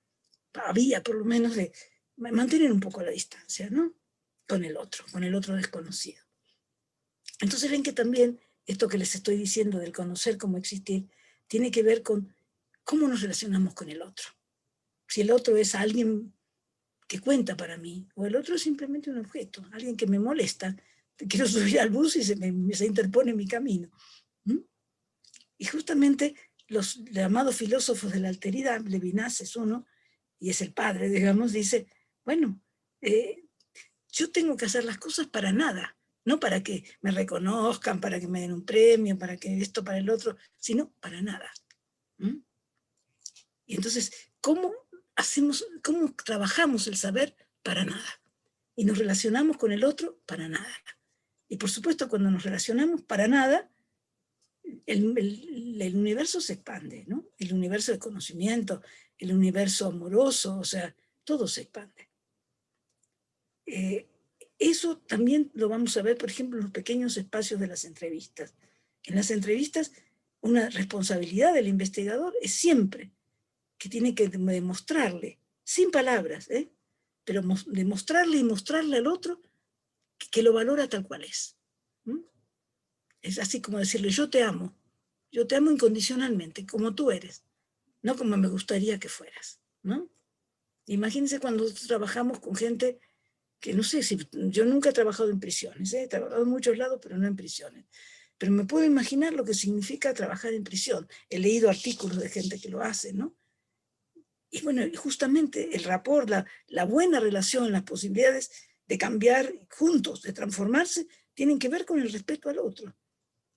Había por lo menos de mantener un poco la distancia, ¿no? Con el otro desconocido. Entonces ven que también esto que les estoy diciendo del conocer cómo existir, tiene que ver con cómo nos relacionamos con el otro. Si el otro es alguien que cuenta para mí, o el otro es simplemente un objeto, alguien que me molesta, quiero subir al bus y se interpone en mi camino. ¿Mm? Y justamente los llamados filósofos de la alteridad, Levinas es uno, y es el padre, digamos, dice, bueno, yo tengo que hacer las cosas para nada, no para que me reconozcan, para que me den un premio, para que esto, para el otro, sino para nada. ¿Mm? Y entonces, ¿cómo trabajamos el saber? Para nada. Y nos relacionamos con el otro para nada. Y por supuesto, cuando nos relacionamos para nada, el universo se expande, ¿no? El universo de conocimiento, el universo amoroso, o sea, todo se expande. Eso también lo vamos a ver, por ejemplo, en los pequeños espacios de las entrevistas. En las entrevistas, una responsabilidad del investigador es siempre que tiene que demostrarle, sin palabras, pero demostrarle y mostrarle al otro que lo valora tal cual es. ¿Mm? Es así como decirle, yo te amo incondicionalmente, como tú eres, no como me gustaría que fueras, ¿no? Imagínense cuando nosotros trabajamos con gente que no sé, si yo nunca he trabajado en prisiones, he trabajado en muchos lados, pero no en prisiones. Pero me puedo imaginar lo que significa trabajar en prisión. He leído artículos de gente que lo hace, ¿no? Y bueno, justamente el rapport, la buena relación, las posibilidades de cambiar juntos, de transformarse, tienen que ver con el respeto al otro.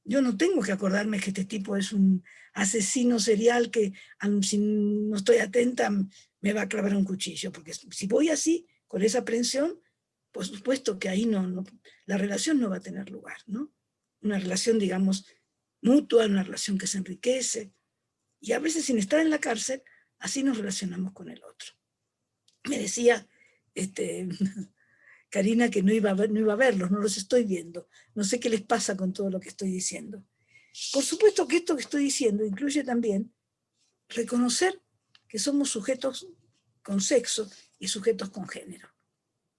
Yo no tengo que acordarme que este tipo es un asesino serial que si no estoy atenta me va a clavar un cuchillo, porque si voy así, con esa aprensión, por supuesto que ahí la relación no va a tener lugar, ¿no? Una relación, digamos, mutua, una relación que se enriquece, y a veces sin estar en la cárcel, así nos relacionamos con el otro. Me decía Karina que no iba a verlos, no los estoy viendo, no sé qué les pasa con todo lo que estoy diciendo. Por supuesto que esto que estoy diciendo incluye también reconocer que somos sujetos con sexo y sujetos con género,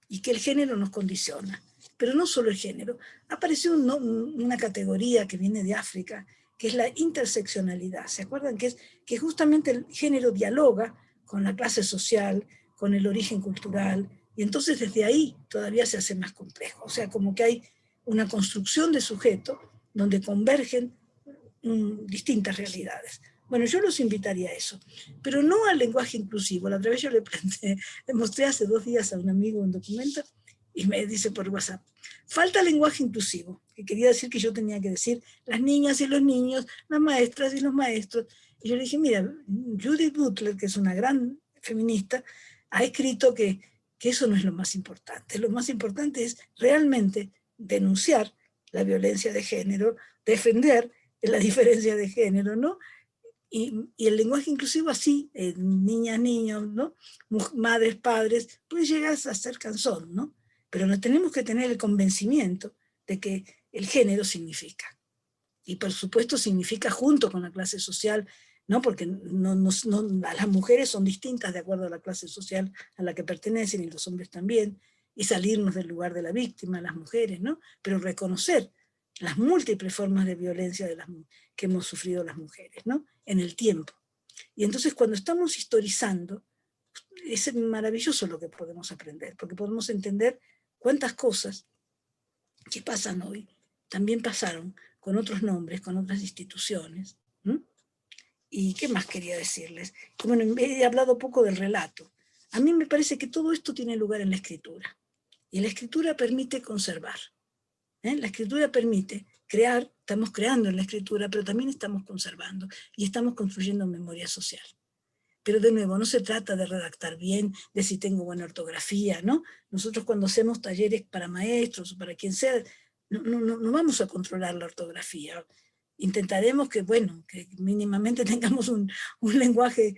y que el género nos condiciona. Pero no solo el género. Apareció una categoría que viene de África, que es la interseccionalidad. ¿Se acuerdan? Que justamente el género dialoga con la clase social, con el origen cultural, y entonces desde ahí todavía se hace más complejo. O sea, como que hay una construcción de sujeto donde convergen distintas realidades. Bueno, yo los invitaría a eso, pero no al lenguaje inclusivo. La otra vez yo le mostré hace 2 días a un amigo un documento y me dice por WhatsApp, falta lenguaje inclusivo, que quería decir que yo tenía que decir las niñas y los niños, las maestras y los maestros. Y yo le dije, mira, Judith Butler, que es una gran feminista, ha escrito que eso no es lo más importante. Lo más importante es realmente denunciar la violencia de género, defender la diferencia de género, ¿no? Y el lenguaje inclusivo así, niñas, niños, ¿no? Madres, padres, puede llegar a ser cansón, ¿no? Pero no tenemos que tener el convencimiento de que el género significa. Y por supuesto significa junto con la clase social, ¿no? Porque las mujeres son distintas de acuerdo a la clase social a la que pertenecen y los hombres también, y salirnos del lugar de la víctima, las mujeres, ¿no? Pero reconocer las múltiples formas de violencia que hemos sufrido las mujeres, ¿no? En el tiempo. Y entonces cuando estamos historizando, es maravilloso lo que podemos aprender, porque podemos entender cuántas cosas que pasan hoy también pasaron con otros nombres, con otras instituciones. ¿Mm? ¿Y qué más quería decirles? Bueno, he hablado poco del relato. A mí me parece que todo esto tiene lugar en la escritura. Y la escritura permite conservar. La escritura permite crear, estamos creando en la escritura, pero también estamos conservando y estamos construyendo memoria social. Pero de nuevo, no se trata de redactar bien, de si tengo buena ortografía, ¿no? Nosotros cuando hacemos talleres para maestros o para quien sea, no vamos a controlar la ortografía. Intentaremos que, bueno, que mínimamente tengamos un lenguaje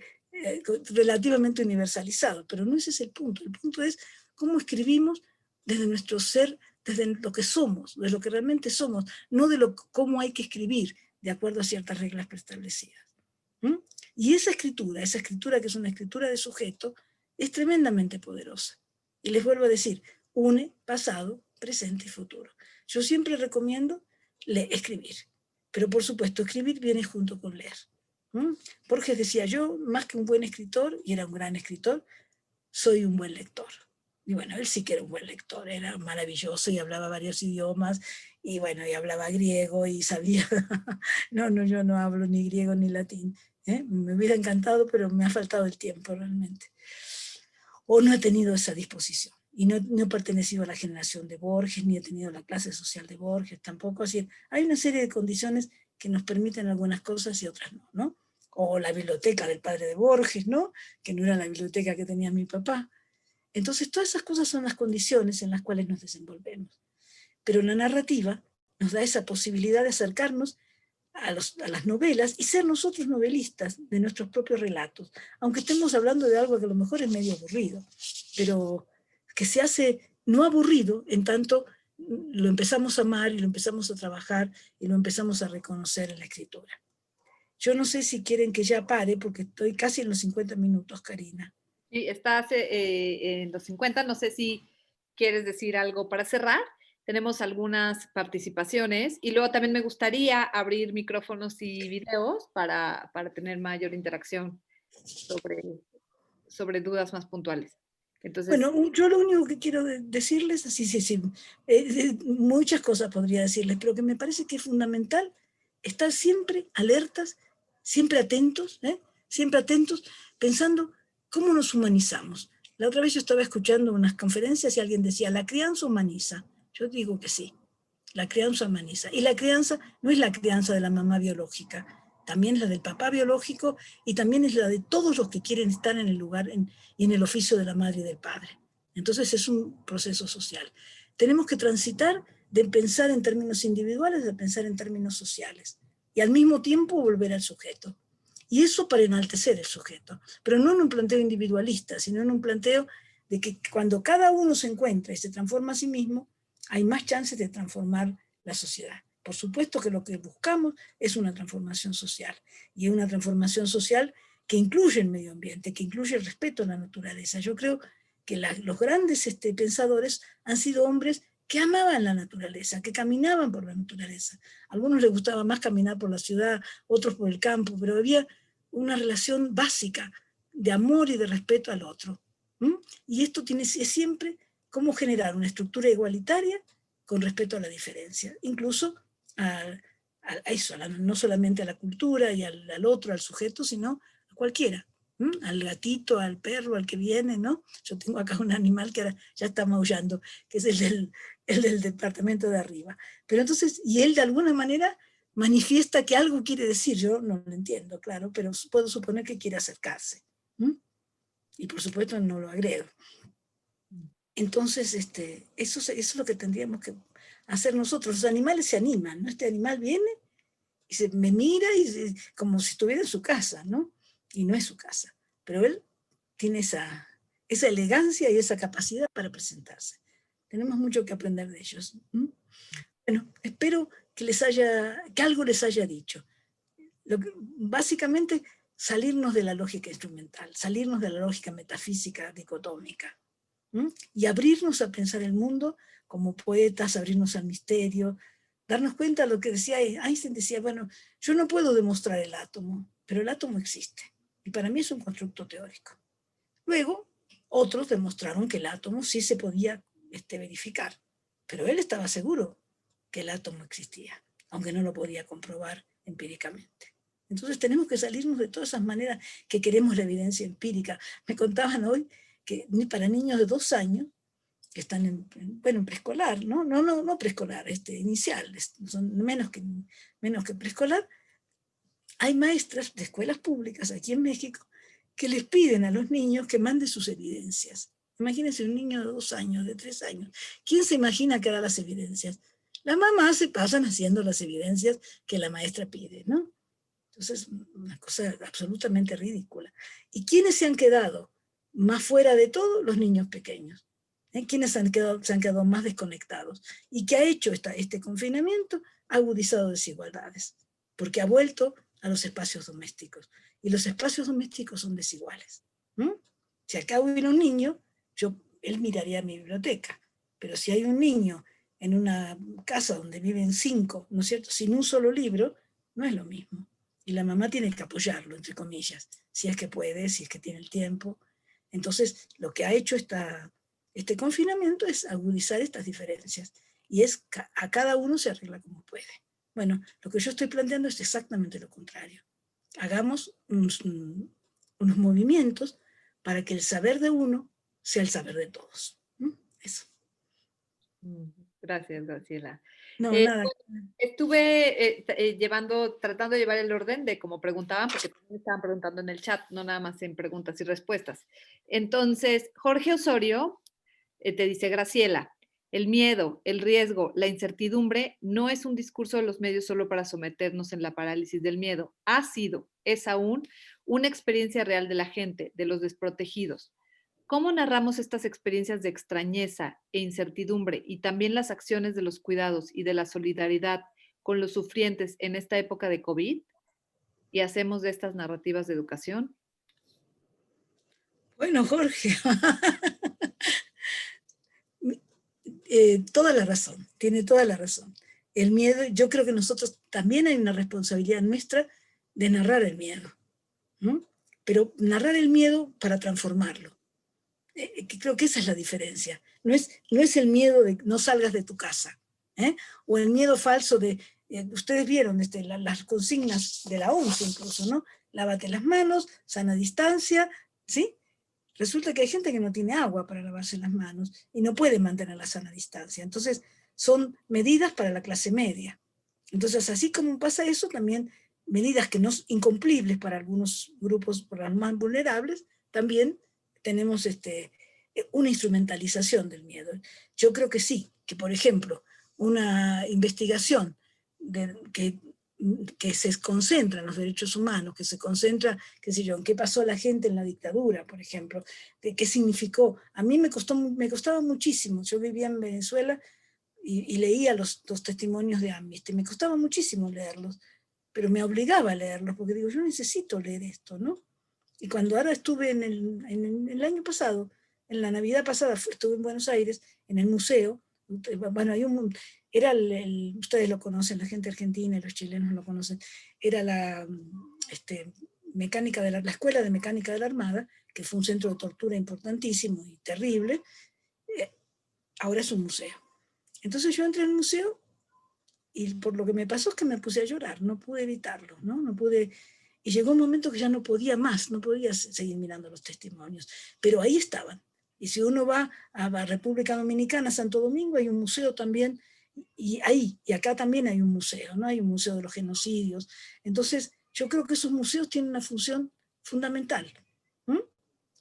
relativamente universalizado, pero no ese es el punto. El punto es cómo escribimos desde nuestro ser, desde lo que somos, de lo que realmente somos, no de cómo hay que escribir de acuerdo a ciertas reglas preestablecidas. ¿Mm? Y esa escritura que es una escritura de sujeto, es tremendamente poderosa. Y les vuelvo a decir, une pasado, presente y futuro. Yo siempre recomiendo escribir, pero por supuesto escribir viene junto con leer. Borges decía, yo más que un buen escritor, y era un gran escritor, soy un buen lector. Y bueno, él sí que era un buen lector, era maravilloso y hablaba varios idiomas, y bueno, y hablaba griego y sabía, yo no hablo ni griego ni latín, me hubiera encantado, pero me ha faltado el tiempo realmente. O no he tenido esa disposición. Y no he pertenecido a la generación de Borges, ni he tenido la clase social de Borges tampoco. Así, hay una serie de condiciones que nos permiten algunas cosas y otras no, ¿no? O la biblioteca del padre de Borges, ¿no? Que no era la biblioteca que tenía mi papá. Entonces, todas esas cosas son las condiciones en las cuales nos desenvolvemos. Pero la narrativa nos da esa posibilidad de acercarnos a las novelas y ser nosotros novelistas de nuestros propios relatos, aunque estemos hablando de algo que a lo mejor es medio aburrido, pero que se hace no aburrido en tanto lo empezamos a amar y lo empezamos a trabajar y lo empezamos a reconocer en la escritura. Yo no sé si quieren que ya pare, porque estoy casi en los 50 minutos, Karina. Sí, estás en los 50, no sé si quieres decir algo para cerrar. Tenemos algunas participaciones y luego también me gustaría abrir micrófonos y videos para tener mayor interacción sobre dudas más puntuales. Entonces, bueno, yo lo único que quiero decirles, muchas cosas podría decirles, pero que me parece que es fundamental estar siempre alertas, siempre atentos, pensando cómo nos humanizamos. La otra vez yo estaba escuchando unas conferencias y alguien decía, la crianza humaniza. Yo digo que sí, la crianza humaniza. Y la crianza no es la crianza de la mamá biológica, también es la del papá biológico y también es la de todos los que quieren estar en el lugar y en el oficio de la madre y del padre. Entonces es un proceso social. Tenemos que transitar de pensar en términos individuales a pensar en términos sociales y al mismo tiempo volver al sujeto. Y eso para enaltecer el sujeto, pero no en un planteo individualista, sino en un planteo de que cuando cada uno se encuentra y se transforma a sí mismo, hay más chances de transformar la sociedad. Por supuesto que lo que buscamos es una transformación social, y una transformación social que incluye el medio ambiente, que incluye el respeto a la naturaleza. Yo creo que los grandes pensadores han sido hombres que amaban la naturaleza, que caminaban por la naturaleza. A algunos les gustaba más caminar por la ciudad, otros por el campo, pero había una relación básica de amor y de respeto al otro. Y esto es siempre cómo generar una estructura igualitaria con respeto a la diferencia, incluso a eso, no solamente a la cultura y al otro, al sujeto, sino a cualquiera, al gatito, al perro, al que viene, ¿no? Yo tengo acá un animal que ahora ya está maullando, que es el del departamento de arriba. Pero entonces, y él de alguna manera manifiesta que algo quiere decir, yo no lo entiendo, claro, pero puedo suponer que quiere acercarse. Y por supuesto no lo agrego. Entonces, eso es lo que tendríamos que hacer nosotros. Los animales se animan, ¿no? Este animal viene y me mira como si estuviera en su casa, ¿no? Y no es su casa. Pero él tiene esa elegancia y esa capacidad para presentarse. Tenemos mucho que aprender de ellos. Bueno, espero que algo les haya dicho. Básicamente, salirnos de la lógica instrumental, salirnos de la lógica metafísica dicotómica. Y abrirnos a pensar el mundo como poetas, abrirnos al misterio, darnos cuenta de lo que decía Einstein, decía, bueno, yo no puedo demostrar el átomo, pero el átomo existe, y para mí es un constructo teórico. Luego, otros demostraron que el átomo sí se podía verificar, pero él estaba seguro que el átomo existía, aunque no lo podía comprobar empíricamente. Entonces tenemos que salirnos de todas esas maneras que queremos la evidencia empírica. Me contaban hoy que para niños de 2 años, que están en preescolar, no preescolar, inicial, son menos que preescolar, hay maestras de escuelas públicas aquí en México que les piden a los niños que manden sus evidencias. Imagínense un niño de 2 años, de 3 años. ¿Quién se imagina que hará las evidencias? Las mamás se pasan haciendo las evidencias que la maestra pide, ¿no? Entonces, una cosa absolutamente ridícula. ¿Y quiénes se han quedado más fuera de todo? Los niños pequeños. ¿Quiénes se han quedado más desconectados? ¿Y qué ha hecho este confinamiento? Ha agudizado desigualdades, porque ha vuelto a los espacios domésticos. Y los espacios domésticos son desiguales. Si acá hubiera un niño, él miraría mi biblioteca. Pero si hay un niño en una casa donde viven 5, ¿no es cierto?, sin un solo libro, no es lo mismo. Y la mamá tiene que apoyarlo, entre comillas, si es que puede, si es que tiene el tiempo. Entonces, lo que ha hecho este confinamiento es agudizar estas diferencias. Y a cada uno se arregla como puede. Bueno, lo que yo estoy planteando es exactamente lo contrario. Hagamos unos movimientos para que el saber de uno sea el saber de todos. Eso. Gracias, Graciela. No, nada. Estuve tratando de llevar el orden de como preguntaban, porque también estaban preguntando en el chat, no nada más en preguntas y respuestas. Entonces, Jorge Osorio te dice, Graciela, el miedo, el riesgo, la incertidumbre no es un discurso de los medios solo para someternos en la parálisis del miedo. Ha sido, es aún, una experiencia real de la gente, de los desprotegidos. ¿Cómo narramos estas experiencias de extrañeza e incertidumbre y también las acciones de los cuidados y de la solidaridad con los sufrientes en esta época de COVID? ¿Y hacemos de estas narrativas de educación? Bueno, Jorge, toda la razón, tiene toda la razón. El miedo, yo creo que nosotros también hay una responsabilidad nuestra de narrar el miedo, ¿no? Pero narrar el miedo para transformarlo. Creo que esa es la diferencia. No es el miedo de no salgas de tu casa, o el miedo falso de, ustedes vieron las consignas de la OMS incluso, ¿no? Lávate las manos, sana distancia, ¿sí? Resulta que hay gente que no tiene agua para lavarse las manos y no puede mantener la sana distancia. Entonces, son medidas para la clase media. Entonces, así como pasa eso, también medidas que no son incumplibles para algunos grupos, para los más vulnerables, también tenemos una instrumentalización del miedo. Yo creo que sí, que por ejemplo, una investigación que se concentra en los derechos humanos, que se concentra, qué sé yo, en qué pasó a la gente en la dictadura, por ejemplo, qué significó. A mí me costaba muchísimo. Yo vivía en Venezuela y leía los testimonios de Amnesty. Me costaba muchísimo leerlos, pero me obligaba a leerlos, porque digo, yo necesito leer esto, ¿no? Y cuando ahora estuve en el año pasado, en la Navidad pasada, estuve en Buenos Aires, en el museo, bueno, era ustedes lo conocen, la gente argentina y los chilenos lo conocen, era la mecánica la Escuela de Mecánica de la Armada, que fue un centro de tortura importantísimo y terrible, ahora es un museo. Entonces yo entré al museo y por lo que me pasó es que me puse a llorar, no pude evitarlo, ¿no? No pude, y llegó un momento que ya no podía más, no podía seguir mirando los testimonios, pero ahí estaban. Y si uno va a República Dominicana, Santo Domingo, hay un museo también, y acá también hay un museo, ¿no? Hay un museo de los genocidios. Entonces, yo creo que esos museos tienen una función fundamental.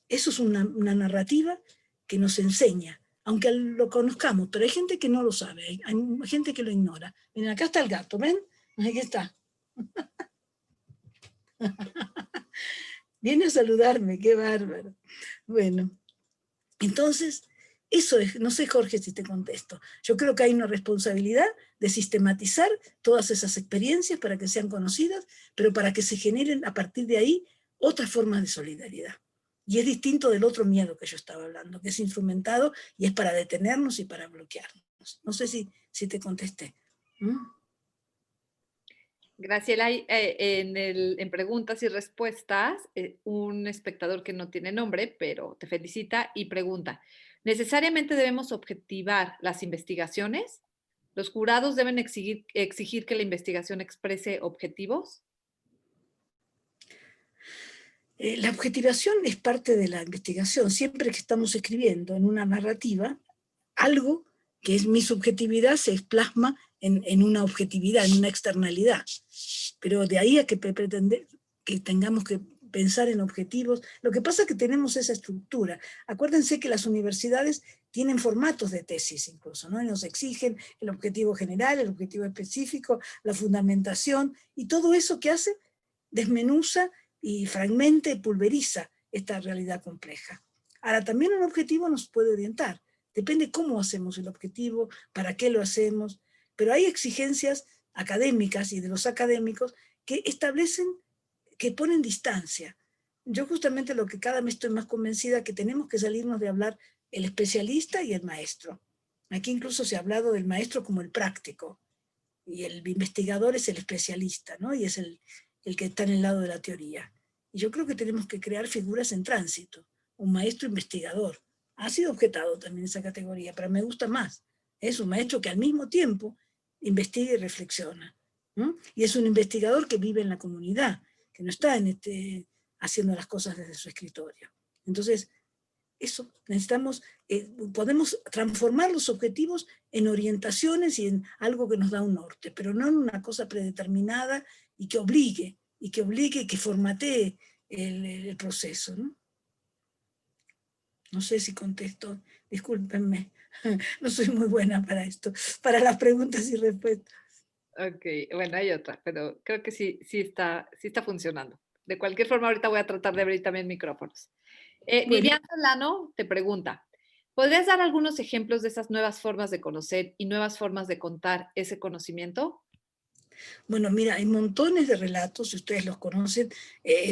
Eso es una narrativa que nos enseña, aunque lo conozcamos, pero hay gente que no lo sabe, hay gente que lo ignora. Miren, acá está el gato, ¿ven? Aquí está. Viene a saludarme, qué bárbaro. Bueno, entonces, eso es, no sé, Jorge, si te contesto. Yo creo que hay una responsabilidad de sistematizar todas esas experiencias para que sean conocidas, pero para que se generen a partir de ahí otras formas de solidaridad. Y es distinto del otro miedo que yo estaba hablando, que es instrumentado y es para detenernos y para bloquearnos. No sé si te contesté. Graciela, hay, en preguntas y respuestas, un espectador que no tiene nombre, pero te felicita y pregunta, ¿necesariamente debemos objetivar las investigaciones? ¿Los jurados deben exigir que la investigación exprese objetivos? La objetivación es parte de la investigación. Siempre que estamos escribiendo en una narrativa, algo que es mi subjetividad se plasma en una objetividad, en una externalidad. Pero de ahí a que pretender que tengamos que pensar en objetivos, lo que pasa es que tenemos esa estructura. Acuérdense que las universidades tienen formatos de tesis incluso, ¿no? Y nos exigen el objetivo general, el objetivo específico, la fundamentación, y todo eso que hace desmenuza y fragmenta y pulveriza esta realidad compleja. Ahora, también un objetivo nos puede orientar. Depende cómo hacemos el objetivo, para qué lo hacemos, pero hay exigencias académicas y de los académicos que establecen, que ponen distancia. Yo justamente lo que cada vez estoy más convencida que tenemos que salirnos de hablar el especialista y el maestro. Aquí incluso se ha hablado del maestro como el práctico, y el investigador es el especialista, ¿no? Y es el que está en el lado de la teoría. Y yo creo que tenemos que crear figuras en tránsito, un maestro investigador. Ha sido objetado también esa categoría, pero me gusta más. Es un maestro que al mismo tiempo investiga y reflexiona, ¿no? Y es un investigador que vive en la comunidad, que no está haciendo las cosas desde su escritorio. Entonces, eso, necesitamos, podemos transformar los objetivos en orientaciones y en algo que nos da un norte, pero no en una cosa predeterminada y que obligue, y que formatee el proceso, ¿no? No sé si contesto, discúlpenme, no soy muy buena para esto, para las preguntas y respuestas. Ok, bueno, hay otra, pero creo que sí está funcionando. De cualquier forma, ahorita voy a tratar de abrir también micrófonos. Bueno, Vivian Solano te pregunta, ¿podrías dar algunos ejemplos de esas nuevas formas de conocer y nuevas formas de contar ese conocimiento? Bueno, mira, hay montones de relatos, si ustedes los conocen,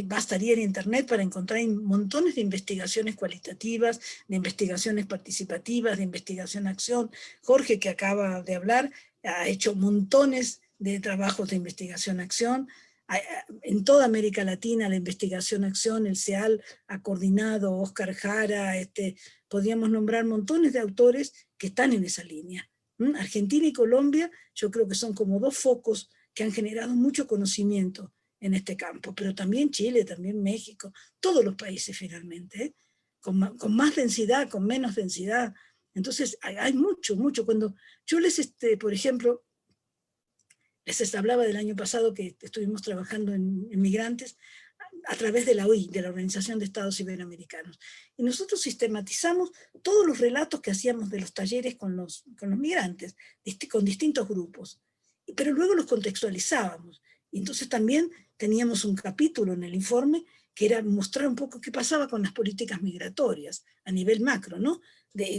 bastaría en internet para encontrar montones de investigaciones cualitativas, de investigaciones participativas, de investigación-acción. Jorge, que acaba de hablar, ha hecho montones de trabajos de investigación-acción. En toda América Latina la investigación-acción, el CEAL ha coordinado, Oscar Jara, podríamos nombrar montones de autores que están en esa línea. Argentina y Colombia, yo creo que son como dos focos que han generado mucho conocimiento en este campo, pero también Chile, también México, todos los países finalmente, ¿eh? Con más densidad, con menos densidad. Entonces hay mucho, mucho. Cuando yo por ejemplo, les hablaba del año pasado que estuvimos trabajando en migrantes a través de la OI, de la Organización de Estados Iberoamericanos. Y nosotros sistematizamos todos los relatos que hacíamos de los talleres con los migrantes, con distintos grupos. Pero luego los contextualizábamos. Y entonces también teníamos un capítulo en el informe que era mostrar un poco qué pasaba con las políticas migratorias a nivel macro, ¿no?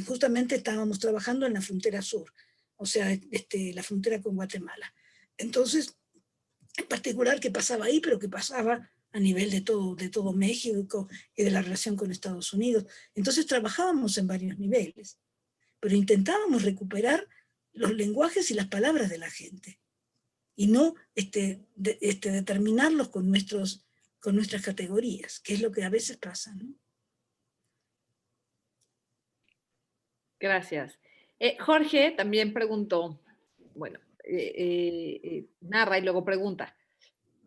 Justamente estábamos trabajando en la frontera sur, o sea, la frontera con Guatemala. Entonces, en particular qué pasaba ahí, pero qué pasaba a nivel de todo México y de la relación con Estados Unidos. Entonces trabajábamos en varios niveles, pero intentábamos recuperar los lenguajes y las palabras de la gente, y no determinarlos con nuestras categorías, que es lo que a veces pasa, ¿no? Gracias. Jorge también preguntó, bueno, narra y luego pregunta,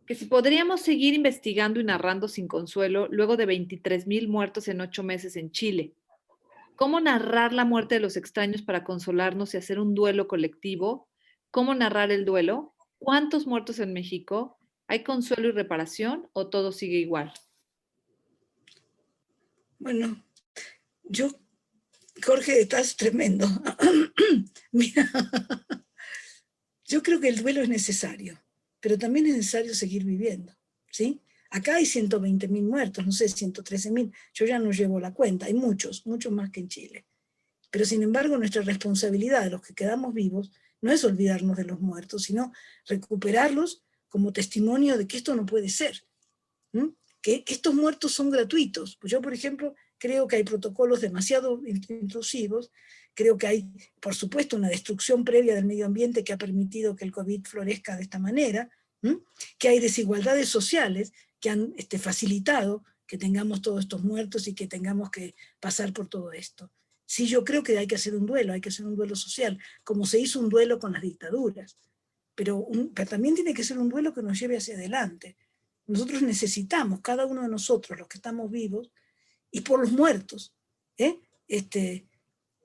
que si podríamos seguir investigando y narrando sin consuelo luego de 23,000 muertos en 8 meses en Chile. ¿Cómo narrar la muerte de los extraños para consolarnos y hacer un duelo colectivo? ¿Cómo narrar el duelo? ¿Cuántos muertos en México? ¿Hay consuelo y reparación o todo sigue igual? Bueno, Jorge, estás tremendo. Mira, yo creo que el duelo es necesario, pero también es necesario seguir viviendo, ¿sí? Acá hay 120.000 muertos, no sé, 113.000, yo ya no llevo la cuenta, hay muchos, muchos más que en Chile. Pero sin embargo, nuestra responsabilidad de los que quedamos vivos no es olvidarnos de los muertos, sino recuperarlos como testimonio de que esto no puede ser, que estos muertos son gratuitos. Pues yo, por ejemplo, creo que hay protocolos demasiado intrusivos, creo que hay, por supuesto, una destrucción previa del medio ambiente que ha permitido que el COVID florezca de esta manera, ¿m? Que hay desigualdades sociales que han facilitado que tengamos todos estos muertos y que tengamos que pasar por todo esto. Sí, yo creo que hay que hacer un duelo social, como se hizo un duelo con las dictaduras, pero también tiene que ser un duelo que nos lleve hacia adelante. Nosotros necesitamos, cada uno de nosotros, los que estamos vivos, y por los muertos, ¿eh?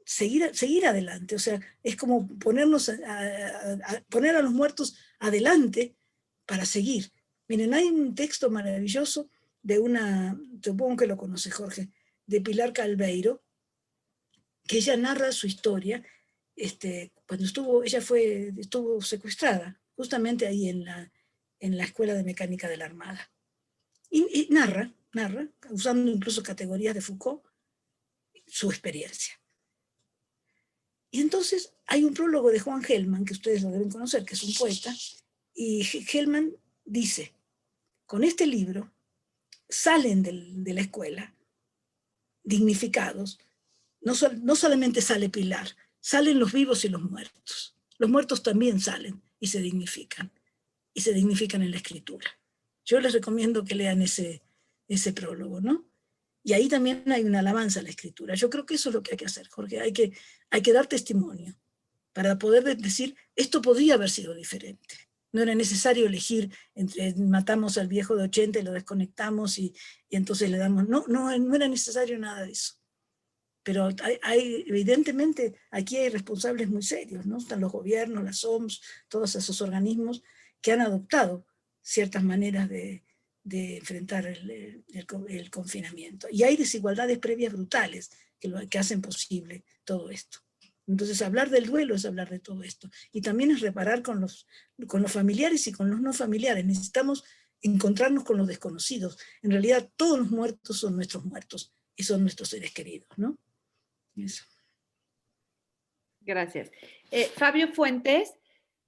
Seguir adelante. O sea, es como ponernos poner a los muertos adelante para seguir. Miren, hay un texto maravilloso de una, supongo que lo conoce Jorge, de Pilar Calveiro, que ella narra su historia cuando ella estuvo secuestrada, justamente ahí en la Escuela de Mecánica de la Armada. Y narra, usando incluso categorías de Foucault, su experiencia. Y entonces hay un prólogo de Juan Gelman, que ustedes lo deben conocer, que es un poeta, y Gelman dice, con este libro salen de la escuela dignificados, no solamente sale Pilar, salen los vivos y los muertos. Los muertos también salen y se dignifican en la escritura. Yo les recomiendo que lean ese prólogo, ¿no? Y ahí también hay una alabanza a la escritura. Yo creo que eso es lo que hay que hacer, Jorge. Hay que dar testimonio para poder decir, esto podría haber sido diferente. No era necesario elegir entre matamos al viejo de 80 y lo desconectamos y entonces le damos... No era necesario nada de eso. Pero evidentemente aquí hay responsables muy serios, ¿no? Están los gobiernos, las OMS, todos esos organismos que han adoptado ciertas maneras de enfrentar el confinamiento. Y hay desigualdades previas brutales que hacen posible todo esto. Entonces hablar del duelo es hablar de todo esto. Y también es reparar con los familiares y con los no familiares. Necesitamos encontrarnos con los desconocidos. En realidad todos los muertos son nuestros muertos y son nuestros seres queridos, ¿no? Eso. Gracias. Fabio Fuentes,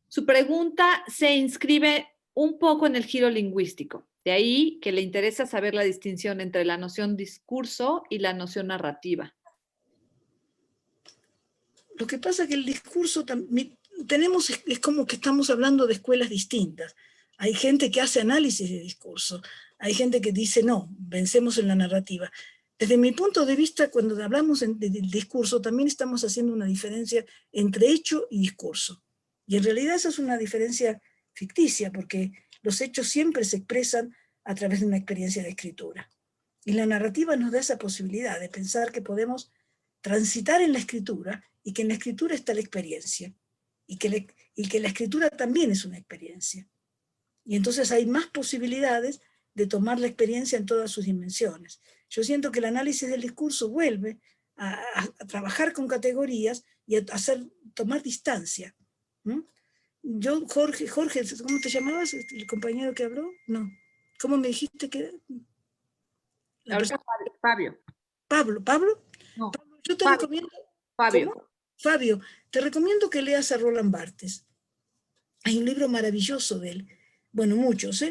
su pregunta se inscribe un poco en el giro lingüístico. De ahí que le interesa saber la distinción entre la noción discurso y la noción narrativa. Lo que pasa es que el discurso es como que estamos hablando de escuelas distintas. Hay gente que hace análisis de discurso, hay gente que dice no, vencemos en la narrativa. Desde mi punto de vista, cuando hablamos del discurso, también estamos haciendo una diferencia entre hecho y discurso. Y en realidad esa es una diferencia ficticia, porque los hechos siempre se expresan a través de una experiencia de escritura. Y la narrativa nos da esa posibilidad de pensar que podemos transitar en la escritura y que en la escritura está la experiencia y que la escritura también es una experiencia. Y entonces hay más posibilidades de tomar la experiencia en todas sus dimensiones. Yo siento que el análisis del discurso vuelve a trabajar con categorías y a tomar distancia. ¿Mm? Yo, Jorge, ¿cómo te llamabas? ¿El compañero que habló? No. ¿Cómo me dijiste que era? Ahorita Fabio. ¿Pablo? No, Pablo, yo te Fabio. recomiendo... Fabio. ¿Cómo? Fabio, te recomiendo que leas a Roland Barthes. Hay un libro maravilloso de él, bueno, muchos,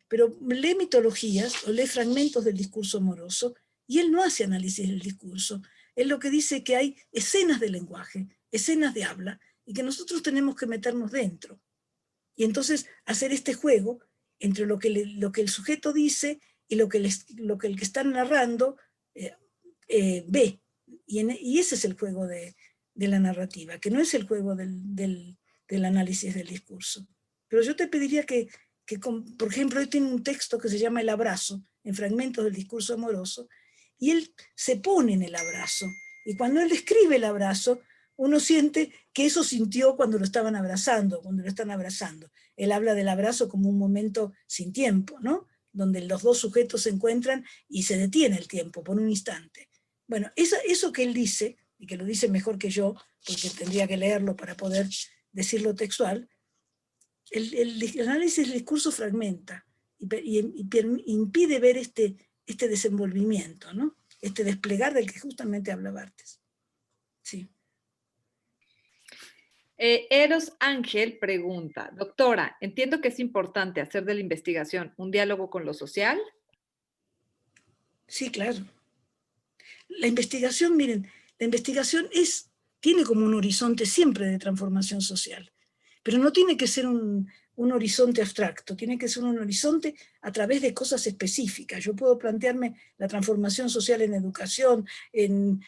pero lee mitologías o lee fragmentos del discurso amoroso y él no hace análisis del discurso. Él lo que dice es que hay escenas de lenguaje, escenas de habla, y que nosotros tenemos que meternos dentro. Y entonces hacer este juego entre lo que el sujeto dice y lo que el que está narrando ve. Y ese es el juego de la narrativa, que no es el juego del análisis del discurso. Pero yo te pediría que por ejemplo, él tiene un texto que se llama El abrazo, en fragmentos del discurso amoroso, y él se pone en el abrazo. Y cuando él describe el abrazo, uno siente que eso sintió cuando lo estaban abrazando, cuando lo están abrazando. Él habla del abrazo como un momento sin tiempo, ¿no? Donde los dos sujetos se encuentran y se detiene el tiempo por un instante. Bueno, eso que él dice, y que lo dice mejor que yo, porque tendría que leerlo para poder decirlo textual, el análisis del discurso fragmenta y impide ver este desenvolvimiento, ¿no? Este desplegar del que justamente habla Barthes. Sí. Eros Ángel pregunta, doctora, entiendo que es importante hacer de la investigación un diálogo con lo social. Sí, claro. La investigación, miren, la investigación tiene como un horizonte siempre de transformación social, pero no tiene que ser un un horizonte abstracto, tiene que ser un horizonte a través de cosas específicas. Yo puedo plantearme la transformación social en educación, en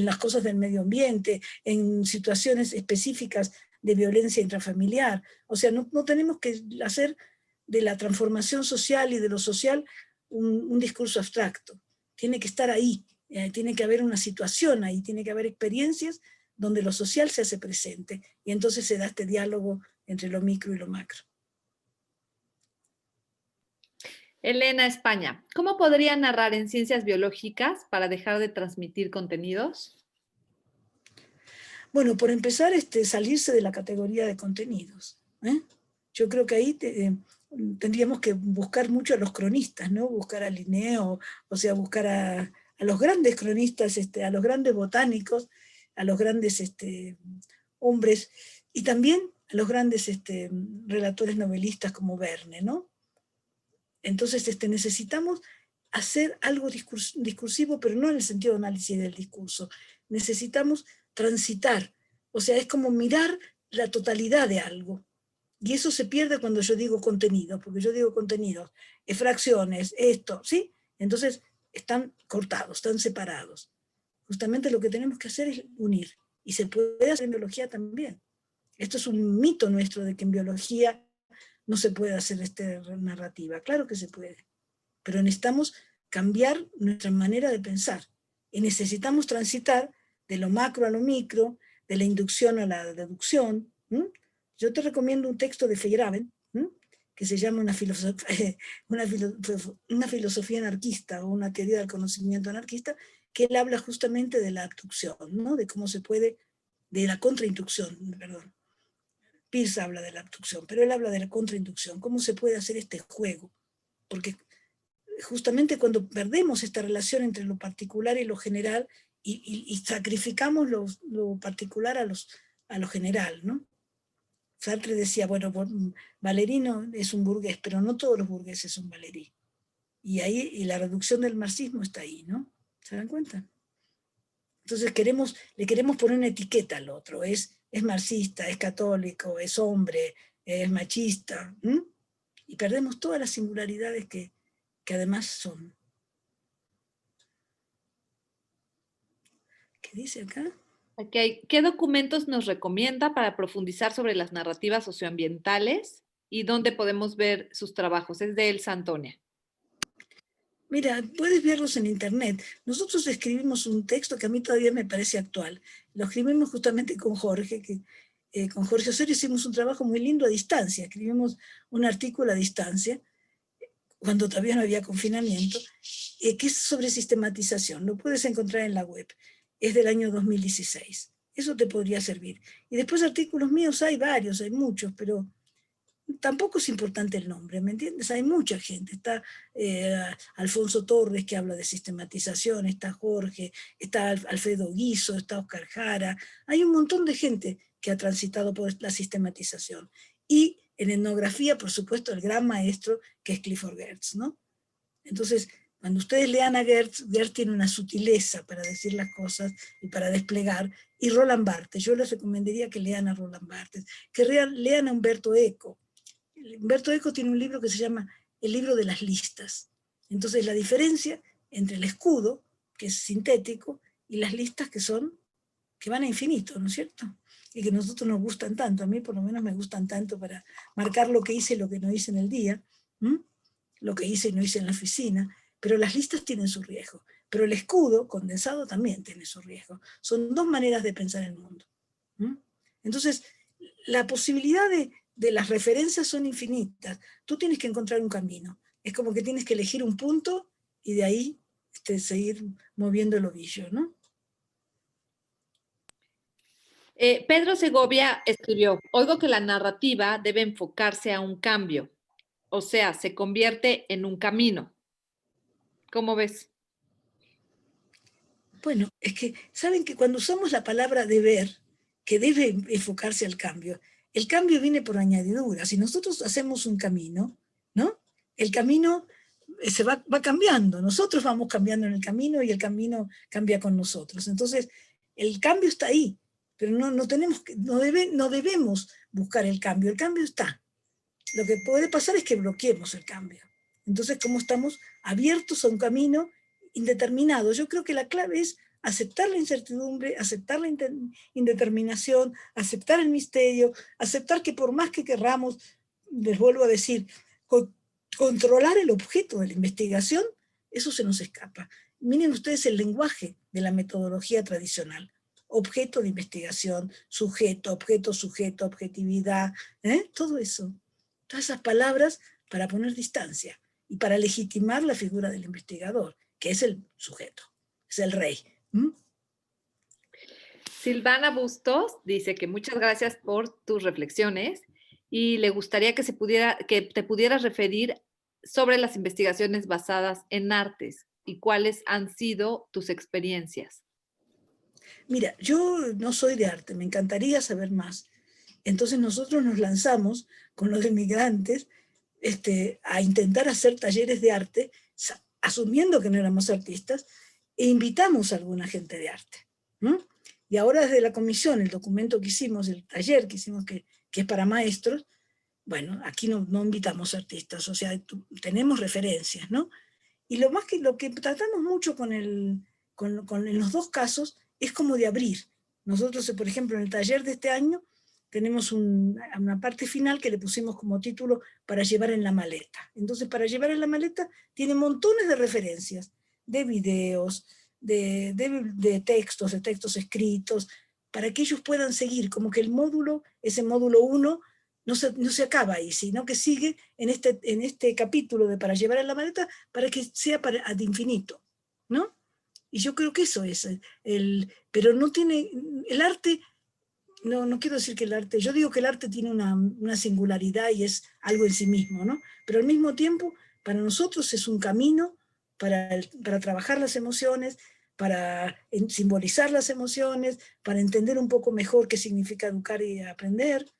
las cosas del medio ambiente, en situaciones específicas de violencia intrafamiliar. O sea, no tenemos que hacer de la transformación social y de lo social un discurso abstracto. Tiene que estar ahí, tiene que haber una situación ahí, tiene que haber experiencias donde lo social se hace presente, y entonces se da este diálogo entre lo micro y lo macro. Elena España, ¿cómo podría narrar en ciencias biológicas para dejar de transmitir contenidos? Bueno, por empezar, salirse de la categoría de contenidos. Yo creo que ahí tendríamos que buscar mucho a los cronistas, ¿no? Buscar a Linneo, o sea, buscar a los grandes cronistas, a los grandes botánicos, a los grandes hombres, y también a los grandes relatores novelistas como Verne, ¿no? Entonces necesitamos hacer algo discursivo, pero no en el sentido de análisis del discurso. Necesitamos transitar, o sea, es como mirar la totalidad de algo. Y eso se pierde cuando yo digo contenido, porque yo digo contenidos, fracciones, esto, ¿sí? Entonces están cortados, están separados. Justamente lo que tenemos que hacer es unir. Y se puede hacer en biología también. Esto es un mito nuestro de que en biología no se puede hacer narrativa. Claro que se puede. Pero necesitamos cambiar nuestra manera de pensar. Y necesitamos transitar de lo macro a lo micro, de la inducción a la deducción. Yo te recomiendo un texto de Feyerabend, que se llama una filosofía anarquista, o una teoría del conocimiento anarquista, que él habla justamente de la abducción, ¿no? De cómo se puede, de la contrainducción, perdón. Peirce habla de la abducción, pero él habla de la contrainducción, cómo se puede hacer este juego, porque justamente cuando perdemos esta relación entre lo particular y lo general, y sacrificamos lo particular a lo general, ¿no? Sartre decía, bueno, Valerino es un burgués, pero no todos los burgueses son Valéry. Y ahí y la reducción del marxismo está ahí, ¿no? ¿Se dan cuenta? Entonces le queremos poner una etiqueta al otro, es marxista, es católico, es hombre, es machista, y perdemos todas las singularidades que además son. ¿Qué dice acá? Okay. ¿Qué documentos nos recomienda para profundizar sobre las narrativas socioambientales y dónde podemos ver sus trabajos? Es de Elsa Antonia. Mira, puedes verlos en internet. Nosotros escribimos un texto que a mí todavía me parece actual. Lo escribimos justamente con Jorge, con Jorge Osorio hicimos un trabajo muy lindo a distancia. Escribimos un artículo a distancia, cuando todavía no había confinamiento, que es sobre sistematización. Lo puedes encontrar en la web. Es del año 2016. Eso te podría servir. Y después artículos míos hay varios, hay muchos, pero tampoco es importante el nombre, ¿me entiendes? Hay mucha gente, está Alfonso Torres que habla de sistematización, está Jorge, está Alfredo Guizo, está Oscar Jara, hay un montón de gente que ha transitado por la sistematización. Y en etnografía, por supuesto, el gran maestro que es Clifford Geertz, ¿no? Entonces, cuando ustedes lean a Geertz, Geertz tiene una sutileza para decir las cosas y para desplegar, y Roland Barthes, yo les recomendaría que lean a Roland Barthes, que lean a Umberto Eco. Humberto Eco tiene un libro que se llama El libro de las listas. Entonces la diferencia entre el escudo, que es sintético, y las listas que van a infinito, ¿no es cierto? Y que a nosotros nos gustan tanto, a mí por lo menos me gustan tanto para marcar lo que hice y lo que no hice en el día, lo que hice y no hice en la oficina, pero las listas tienen su riesgo. Pero el escudo condensado también tiene su riesgo. Son dos maneras de pensar el mundo. Entonces, la posibilidad de las referencias son infinitas. Tú tienes que encontrar un camino. Es como que tienes que elegir un punto y de ahí seguir moviendo el ovillo, ¿no? Pedro Segovia escribió, oigo que la narrativa debe enfocarse a un cambio, o sea, se convierte en un camino. ¿Cómo ves? Bueno, es que saben que cuando usamos la palabra deber, que debe enfocarse al cambio, el cambio viene por añadidura. Si nosotros hacemos un camino, ¿no? El camino se va cambiando, nosotros vamos cambiando en el camino y el camino cambia con nosotros. Entonces, el cambio está ahí, pero no debemos buscar el cambio está. lo que puede pasar es que bloqueemos el cambio. Entonces, ¿cómo estamos abiertos a un camino indeterminado? Yo creo que la clave es aceptar la incertidumbre, aceptar la indeterminación, aceptar el misterio, aceptar que por más que querramos, les vuelvo a decir, controlar el objeto de la investigación, eso se nos escapa. Miren ustedes el lenguaje de la metodología tradicional. Objeto de investigación, sujeto, objeto, sujeto, objetividad, todo eso. Todas esas palabras para poner distancia y para legitimar la figura del investigador, que es el sujeto, es el rey. Silvana Bustos dice que muchas gracias por tus reflexiones y le gustaría que te pudieras referir sobre las investigaciones basadas en artes y cuáles han sido tus experiencias. Mira, yo no soy de arte, me encantaría saber más. Entonces nosotros nos lanzamos con los inmigrantes a intentar hacer talleres de arte, asumiendo que no éramos artistas, e invitamos a alguna gente de arte. Y ahora desde la comisión, el documento que hicimos, el taller que hicimos, que es para maestros, bueno, aquí no invitamos artistas, o sea, tenemos referencias, ¿no? Y lo que tratamos mucho en los dos casos es como de abrir. Nosotros, por ejemplo, en el taller de este año, tenemos una parte final que le pusimos como título para llevar en la maleta. Entonces, para llevar en la maleta tiene montones de referencias, de videos, de textos escritos, para que ellos puedan seguir, como que ese módulo 1, no se acaba ahí, sino que sigue en este capítulo de para llevar en la maleta, para que sea ad infinito, ¿no? Y yo creo que eso es, pero no tiene, el arte, no quiero decir que el arte, yo digo que el arte tiene una singularidad y es algo en sí mismo, ¿no? Pero al mismo tiempo, para nosotros es un camino para trabajar las emociones, para simbolizar las emociones, para entender un poco mejor qué significa educar y aprender.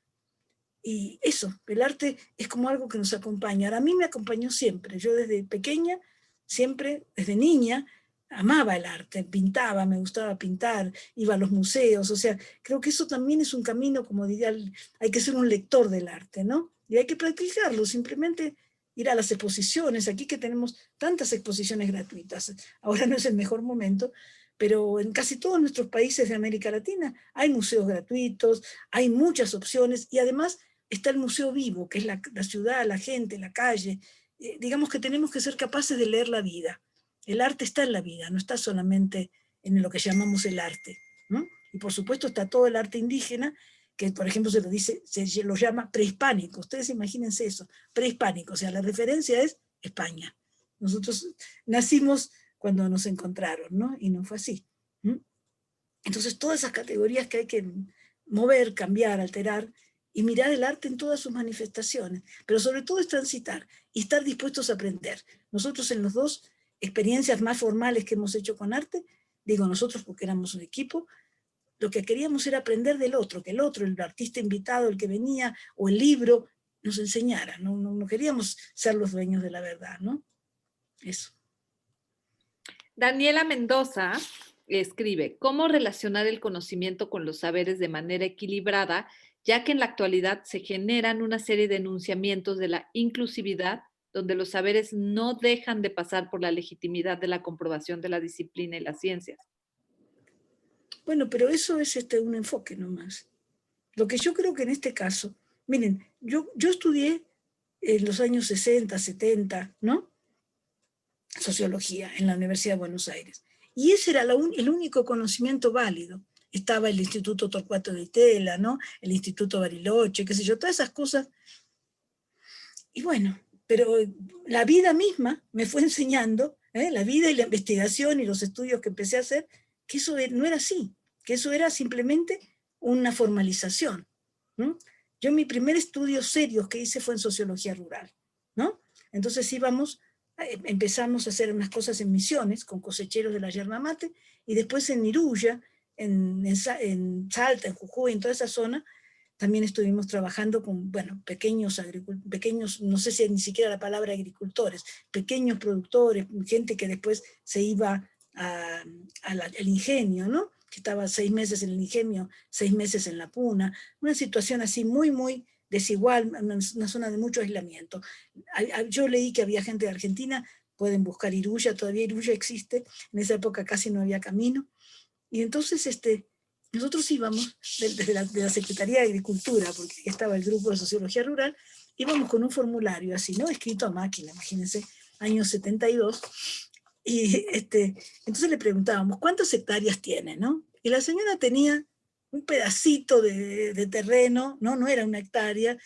Y eso, el arte es como algo que nos acompaña. Ahora, a mí me acompañó siempre. Yo desde pequeña, siempre, desde niña, amaba el arte, pintaba, me gustaba pintar, iba a los museos, o sea, creo que eso también es un camino, como diría, hay que ser un lector del arte, ¿no? Y hay que practicarlo, simplemente ir a las exposiciones, aquí que tenemos tantas exposiciones gratuitas, ahora no es el mejor momento, pero en casi todos nuestros países de América Latina hay museos gratuitos, hay muchas opciones, y además está el museo vivo, que es la ciudad, la gente, la calle. Digamos que tenemos que ser capaces de leer la vida. El arte está en la vida, no está solamente en lo que llamamos el arte, ¿no? Y por supuesto está todo el arte indígena, que por ejemplo se lo llama prehispánico. Ustedes imagínense eso, prehispánico, o sea, la referencia es España. Nosotros nacimos cuando nos encontraron, ¿no? Y no fue así. Entonces todas esas categorías que hay que mover, cambiar, alterar, y mirar el arte en todas sus manifestaciones, pero sobre todo es transitar y estar dispuestos a aprender. Nosotros en las dos experiencias más formales que hemos hecho con arte, digo nosotros porque éramos un equipo, lo que queríamos era aprender del otro, que el otro, el artista invitado, el que venía, o el libro, nos enseñara, no queríamos ser los dueños de la verdad, ¿no? Eso. Daniela Mendoza escribe, ¿cómo relacionar el conocimiento con los saberes de manera equilibrada, ya que en la actualidad se generan una serie de enunciamientos de la inclusividad, donde los saberes no dejan de pasar por la legitimidad de la comprobación de la disciplina y las ciencias? Bueno, pero eso es un enfoque nomás. Lo que yo creo que en este caso, miren, yo estudié en los años 60, 70, ¿no? Sociología en la Universidad de Buenos Aires. Y ese era el único conocimiento válido. Estaba el Instituto Torcuato de Itela, ¿no? El Instituto Bariloche, qué sé yo, todas esas cosas. Y bueno, pero la vida misma me fue enseñando, la vida y la investigación y los estudios que empecé a hacer, que eso no era así, que eso era simplemente una formalización, ¿no? Yo mi primer estudio serio que hice fue en sociología rural, ¿no? Entonces empezamos a hacer unas cosas en Misiones, con cosecheros de la yerba mate, y después en Iruya, en Salta, en Jujuy, en toda esa zona, también estuvimos trabajando con, bueno, pequeños, no sé si ni siquiera la palabra agricultores, pequeños productores, gente que después se iba al ingenio, ¿no? Que estaba 6 meses en el ingenio, 6 meses en la puna, una situación así muy, muy desigual, una zona de mucho aislamiento. Yo leí que había gente de Argentina, pueden buscar Iruya, todavía Iruya existe, en esa época casi no había camino, y entonces nosotros íbamos desde la Secretaría de Agricultura, porque ahí estaba el grupo de Sociología Rural, íbamos con un formulario así, ¿no? Escrito a máquina, imagínense, año 72, y entonces le preguntábamos, ¿cuántas hectáreas tiene, no? Y la señora tenía un pedacito de terreno, ¿no? No era una hectárea,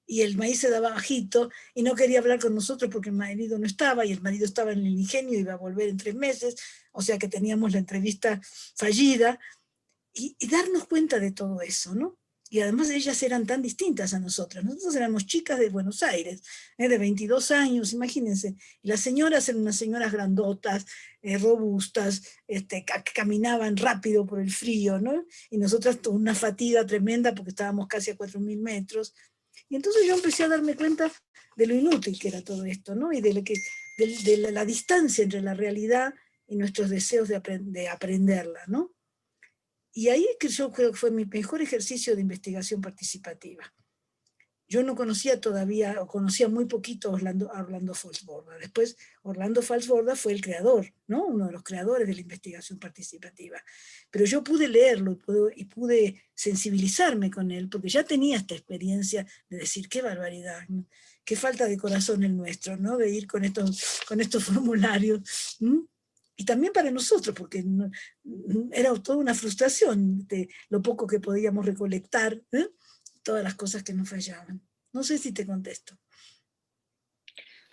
y el maíz se daba bajito, y no quería hablar con nosotros porque el marido no estaba, y el marido estaba en el ingenio, iba a volver en 3 meses, o sea que teníamos la entrevista fallida, y darnos cuenta de todo eso, ¿no? Y además ellas eran tan distintas a nosotras. Nosotros éramos chicas de Buenos Aires, de 22 años, imagínense. Y las señoras eran unas señoras grandotas, robustas, que caminaban rápido por el frío, ¿no? Y nosotras con una fatiga tremenda porque estábamos casi a 4.000 metros. Y entonces yo empecé a darme cuenta de lo inútil que era todo esto, ¿no? Y de la distancia entre la realidad y nuestros deseos de aprenderla, ¿no? Y ahí es que yo creo que fue mi mejor ejercicio de investigación participativa. Yo no conocía todavía, o conocía muy poquito a Orlando Falsborda. Después, Orlando Falsborda fue el creador, ¿no? Uno de los creadores de la investigación participativa. Pero yo pude leerlo y pude sensibilizarme con él, porque ya tenía esta experiencia de decir, qué barbaridad, ¿no? Qué falta de corazón el nuestro, ¿no? De ir con estos formularios. Y también para nosotros, porque era toda una frustración de lo poco que podíamos recolectar, todas las cosas que nos fallaban. No sé si te contesto.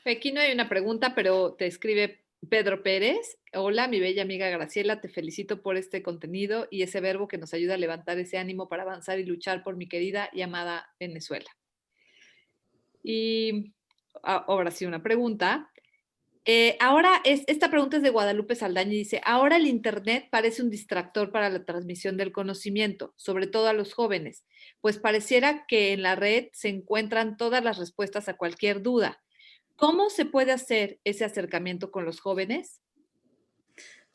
Aquí no hay una pregunta, pero te escribe Pedro Pérez. Hola, mi bella amiga Graciela, te felicito por este contenido y ese verbo que nos ayuda a levantar ese ánimo para avanzar y luchar por mi querida y amada Venezuela. Y ahora sí, una pregunta. Esta pregunta es de Guadalupe Saldaña y dice, ahora el Internet parece un distractor para la transmisión del conocimiento, sobre todo a los jóvenes, pues pareciera que en la red se encuentran todas las respuestas a cualquier duda. ¿Cómo se puede hacer ese acercamiento con los jóvenes?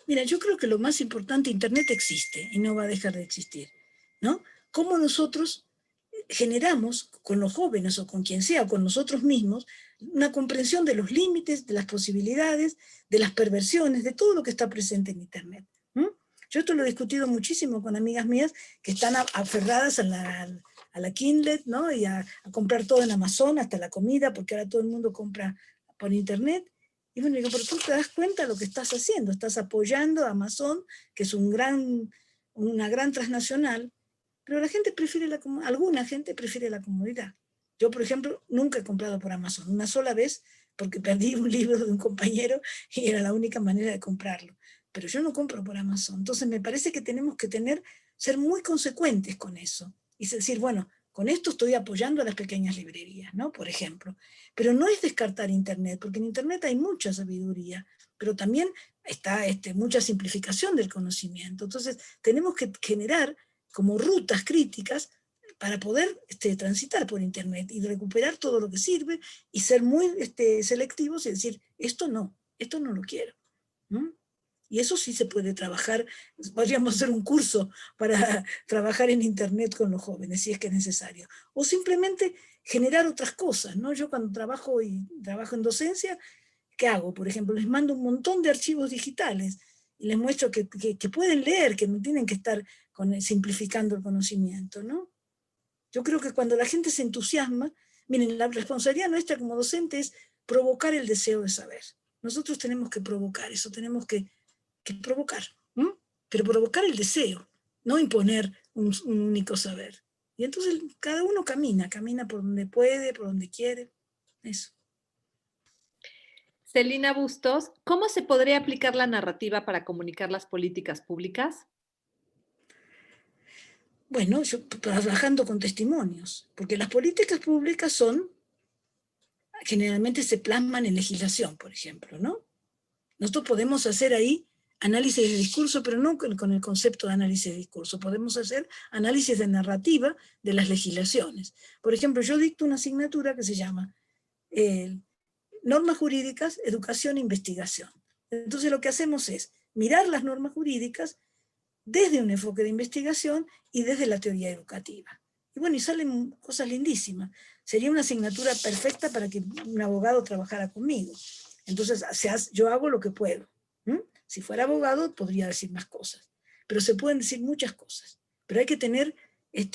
Mira, yo creo que lo más importante, Internet existe y no va a dejar de existir, ¿no? ¿Cómo nosotros generamos con los jóvenes o con quien sea, o con nosotros mismos, una comprensión de los límites, de las posibilidades, de las perversiones, de todo lo que está presente en Internet? Yo esto lo he discutido muchísimo con amigas mías que están aferradas a la Kindle, ¿no? Y a comprar todo en Amazon, hasta la comida, porque ahora todo el mundo compra por Internet. Y bueno, digo, pero tú te das cuenta de lo que estás haciendo, estás apoyando a Amazon, que es una gran transnacional, pero la gente alguna gente prefiere la comodidad. Yo, por ejemplo, nunca he comprado por Amazon, una sola vez, porque perdí un libro de un compañero y era la única manera de comprarlo. Pero yo no compro por Amazon. Entonces me parece que tenemos que ser muy consecuentes con eso. Y decir, bueno, con esto estoy apoyando a las pequeñas librerías, ¿no? Por ejemplo. Pero no es descartar Internet, porque en Internet hay mucha sabiduría, pero también está mucha simplificación del conocimiento. Entonces tenemos que generar como rutas críticas para poder transitar por Internet y recuperar todo lo que sirve y ser muy selectivos y decir, esto no lo quiero. ¿No? Y eso sí se puede trabajar, podríamos hacer un curso para trabajar en Internet con los jóvenes, si es que es necesario. O simplemente generar otras cosas, ¿no? Yo cuando trabajo en docencia, ¿qué hago? Por ejemplo, les mando un montón de archivos digitales y les muestro que pueden leer, que no tienen que estar simplificando el conocimiento, ¿no? Yo creo que cuando la gente se entusiasma, miren, la responsabilidad nuestra como docente es provocar el deseo de saber. Nosotros tenemos que provocar eso, tenemos que provocar, pero provocar el deseo, no imponer un único saber. Y entonces cada uno camina por donde puede, por donde quiere, eso. Celina Bustos, ¿cómo se podría aplicar la narrativa para comunicar las políticas públicas? Bueno, yo trabajando con testimonios, porque las políticas públicas generalmente se plasman en legislación, por ejemplo, ¿no? Nosotros podemos hacer ahí análisis de discurso, pero no con el concepto de análisis de discurso. Podemos hacer análisis de narrativa de las legislaciones. Por ejemplo, yo dicto una asignatura que se llama Normas Jurídicas, Educación e Investigación. Entonces lo que hacemos es mirar las normas jurídicas desde un enfoque de investigación y desde la teoría educativa. Y bueno, y salen cosas lindísimas. Sería una asignatura perfecta para que un abogado trabajara conmigo. Entonces, yo hago lo que puedo. Si fuera abogado, podría decir más cosas. Pero se pueden decir muchas cosas. Pero hay que tener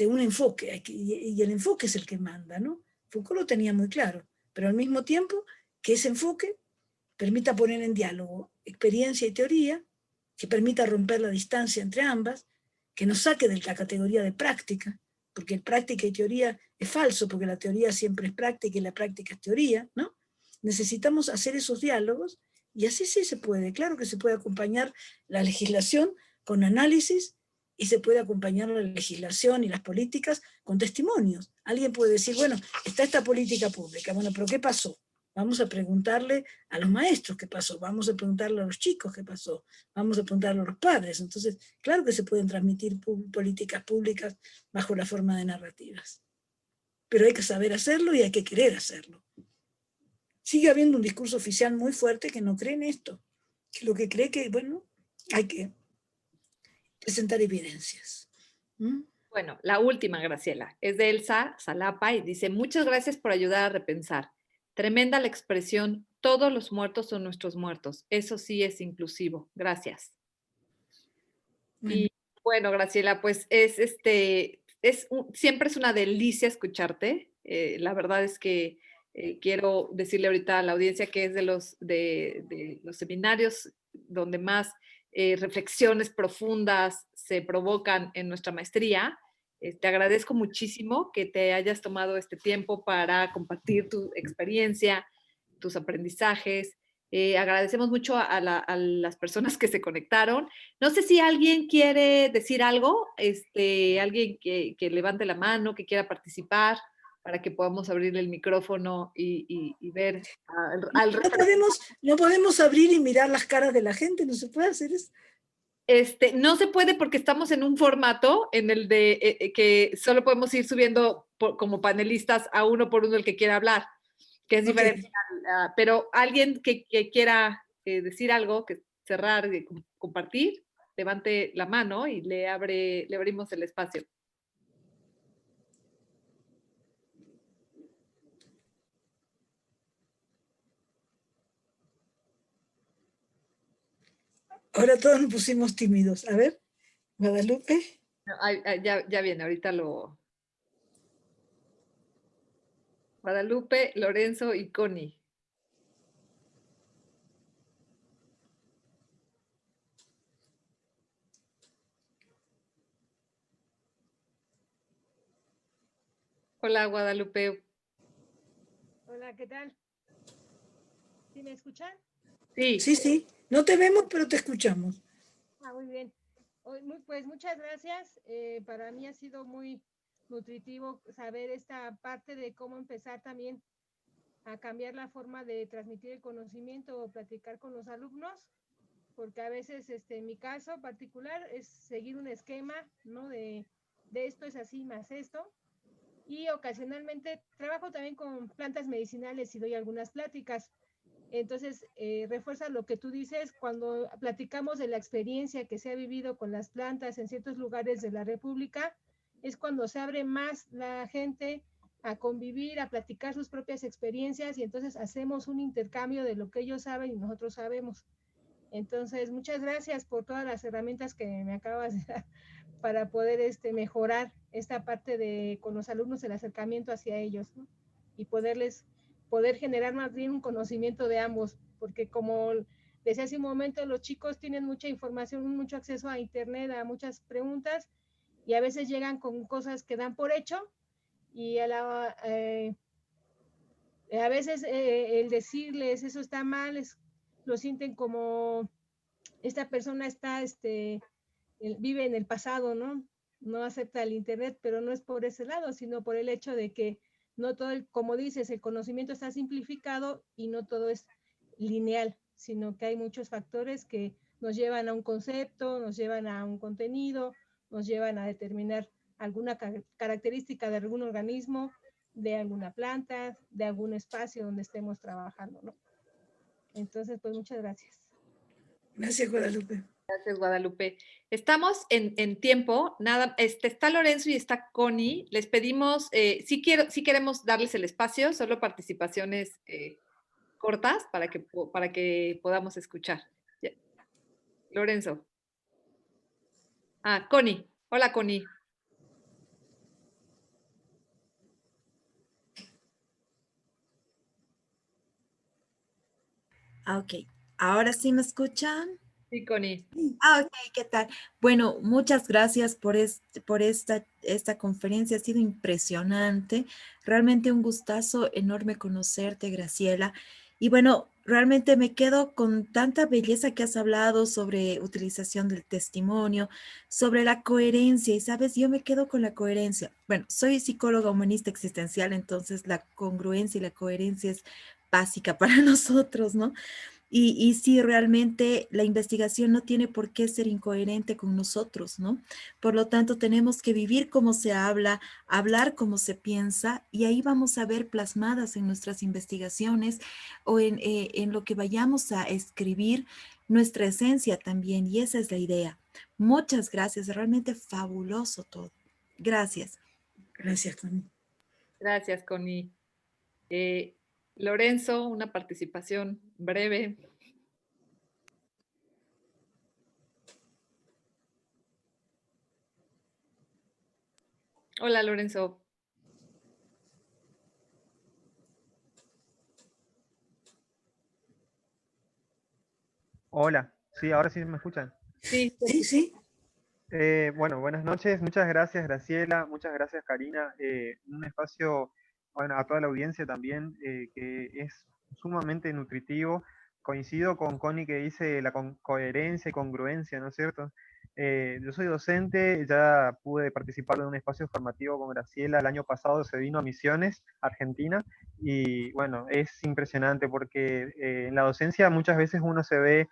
un enfoque, y el enfoque es el que manda, ¿no? Foucault lo tenía muy claro, pero al mismo tiempo que ese enfoque permita poner en diálogo experiencia y teoría, que permita romper la distancia entre ambas, que nos saque de la categoría de práctica, porque práctica y teoría es falso, porque la teoría siempre es práctica y la práctica es teoría, ¿no? Necesitamos hacer esos diálogos, y así sí se puede. Claro que se puede acompañar la legislación con análisis, y se puede acompañar la legislación y las políticas con testimonios. Alguien puede decir, bueno, está esta política pública, bueno, pero ¿qué pasó? Vamos a preguntarle a los maestros qué pasó, vamos a preguntarle a los chicos qué pasó, vamos a preguntarle a los padres. Entonces, claro que se pueden transmitir políticas públicas bajo la forma de narrativas. Pero hay que saber hacerlo y hay que querer hacerlo. Sigue habiendo un discurso oficial muy fuerte que no cree en esto, que lo que cree que, bueno, hay que presentar evidencias. Bueno, la última, Graciela, es de Elsa Salapa y dice, muchas gracias por ayudar a repensar. Tremenda la expresión, todos los muertos son nuestros muertos. Eso sí es inclusivo. Gracias. Bueno. Y bueno, Graciela, pues siempre es una delicia escucharte. La verdad es que quiero decirle ahorita a la audiencia que es de los seminarios donde más reflexiones profundas se provocan en nuestra maestría. Te agradezco muchísimo que te hayas tomado este tiempo para compartir tu experiencia, tus aprendizajes. Agradecemos mucho a las personas que se conectaron. No sé si alguien quiere decir algo, alguien que levante la mano, que quiera participar, para que podamos abrir el micrófono y ver al No podemos abrir y mirar las caras de la gente, no se puede hacer eso. No se puede porque estamos en un formato en el de que solo podemos ir subiendo como panelistas a uno por uno el que quiera hablar, que es diferente. Pero alguien que quiera decir algo, que cerrar, compartir, levante la mano y le abrimos el espacio. Ahora todos nos pusimos tímidos. A ver, Guadalupe. No, ya viene, ahorita lo... Guadalupe, Lorenzo y Connie. Hola, Guadalupe. Hola, ¿qué tal? ¿Sí me escuchan? Sí. Sí. No te vemos, pero te escuchamos. Muy bien. Pues muchas gracias. Para mí ha sido muy nutritivo saber esta parte de cómo empezar también a cambiar la forma de transmitir el conocimiento o platicar con los alumnos, porque a veces, en mi caso particular, es seguir un esquema, ¿no? De esto es así más esto. Y ocasionalmente trabajo también con plantas medicinales y doy algunas pláticas. Entonces, refuerza lo que tú dices cuando platicamos de la experiencia que se ha vivido con las plantas en ciertos lugares de la República, es cuando se abre más la gente a convivir, a platicar sus propias experiencias y entonces hacemos un intercambio de lo que ellos saben y nosotros sabemos. Entonces, muchas gracias por todas las herramientas que me acabas de dar para poder mejorar esta parte de con los alumnos, el acercamiento hacia ellos, ¿no? Y poder generar más bien un conocimiento de ambos, porque como decía hace un momento, los chicos tienen mucha información, mucho acceso a internet, a muchas preguntas, y a veces llegan con cosas que dan por hecho, y a veces el decirles eso está mal, lo sienten como esta persona vive en el pasado, ¿no? No acepta el internet, pero no es por ese lado, sino por el hecho de que no todo, como dices, el conocimiento está simplificado y no todo es lineal, sino que hay muchos factores que nos llevan a un concepto, nos llevan a un contenido, nos llevan a determinar alguna característica de algún organismo, de alguna planta, de algún espacio donde estemos trabajando, ¿no? Entonces, pues muchas gracias. Gracias, Guadalupe. Gracias, Guadalupe. Estamos en tiempo. Nada, está Lorenzo y está Connie. Les pedimos, sí queremos darles el espacio, solo participaciones cortas para que podamos escuchar. Ya. Lorenzo. Ah, Connie. Hola, Connie. Ok, ahora sí me escuchan. Sí, Connie. Ok, ¿qué tal? Bueno, muchas gracias por esta conferencia, ha sido impresionante. Realmente un gustazo enorme conocerte, Graciela. Y bueno, realmente me quedo con tanta belleza que has hablado sobre utilización del testimonio, sobre la coherencia. Y sabes, yo me quedo con la coherencia. Bueno, soy psicóloga humanista existencial, entonces la congruencia y la coherencia es básica para nosotros, ¿no? Y sí, realmente la investigación no tiene por qué ser incoherente con nosotros, ¿no? Por lo tanto, tenemos que vivir como se habla, hablar como se piensa, y ahí vamos a ver plasmadas en nuestras investigaciones o en lo que vayamos a escribir nuestra esencia también, y esa es la idea. Muchas gracias, realmente fabuloso todo. Gracias. Gracias, Connie. Gracias, Connie. Lorenzo, una participación breve. Hola, Lorenzo. Hola, sí, ahora sí me escuchan. Sí, Sí, sí. Bueno, buenas noches, muchas gracias Graciela, muchas gracias Karina. Un espacio, bueno, a toda la audiencia también, que es sumamente nutritivo. Coincido con Connie que dice la coherencia y congruencia, ¿no es cierto? Yo soy docente, ya pude participar de un espacio formativo con Graciela. El año pasado se vino a Misiones, Argentina, y bueno, es impresionante porque en la docencia muchas veces uno se ve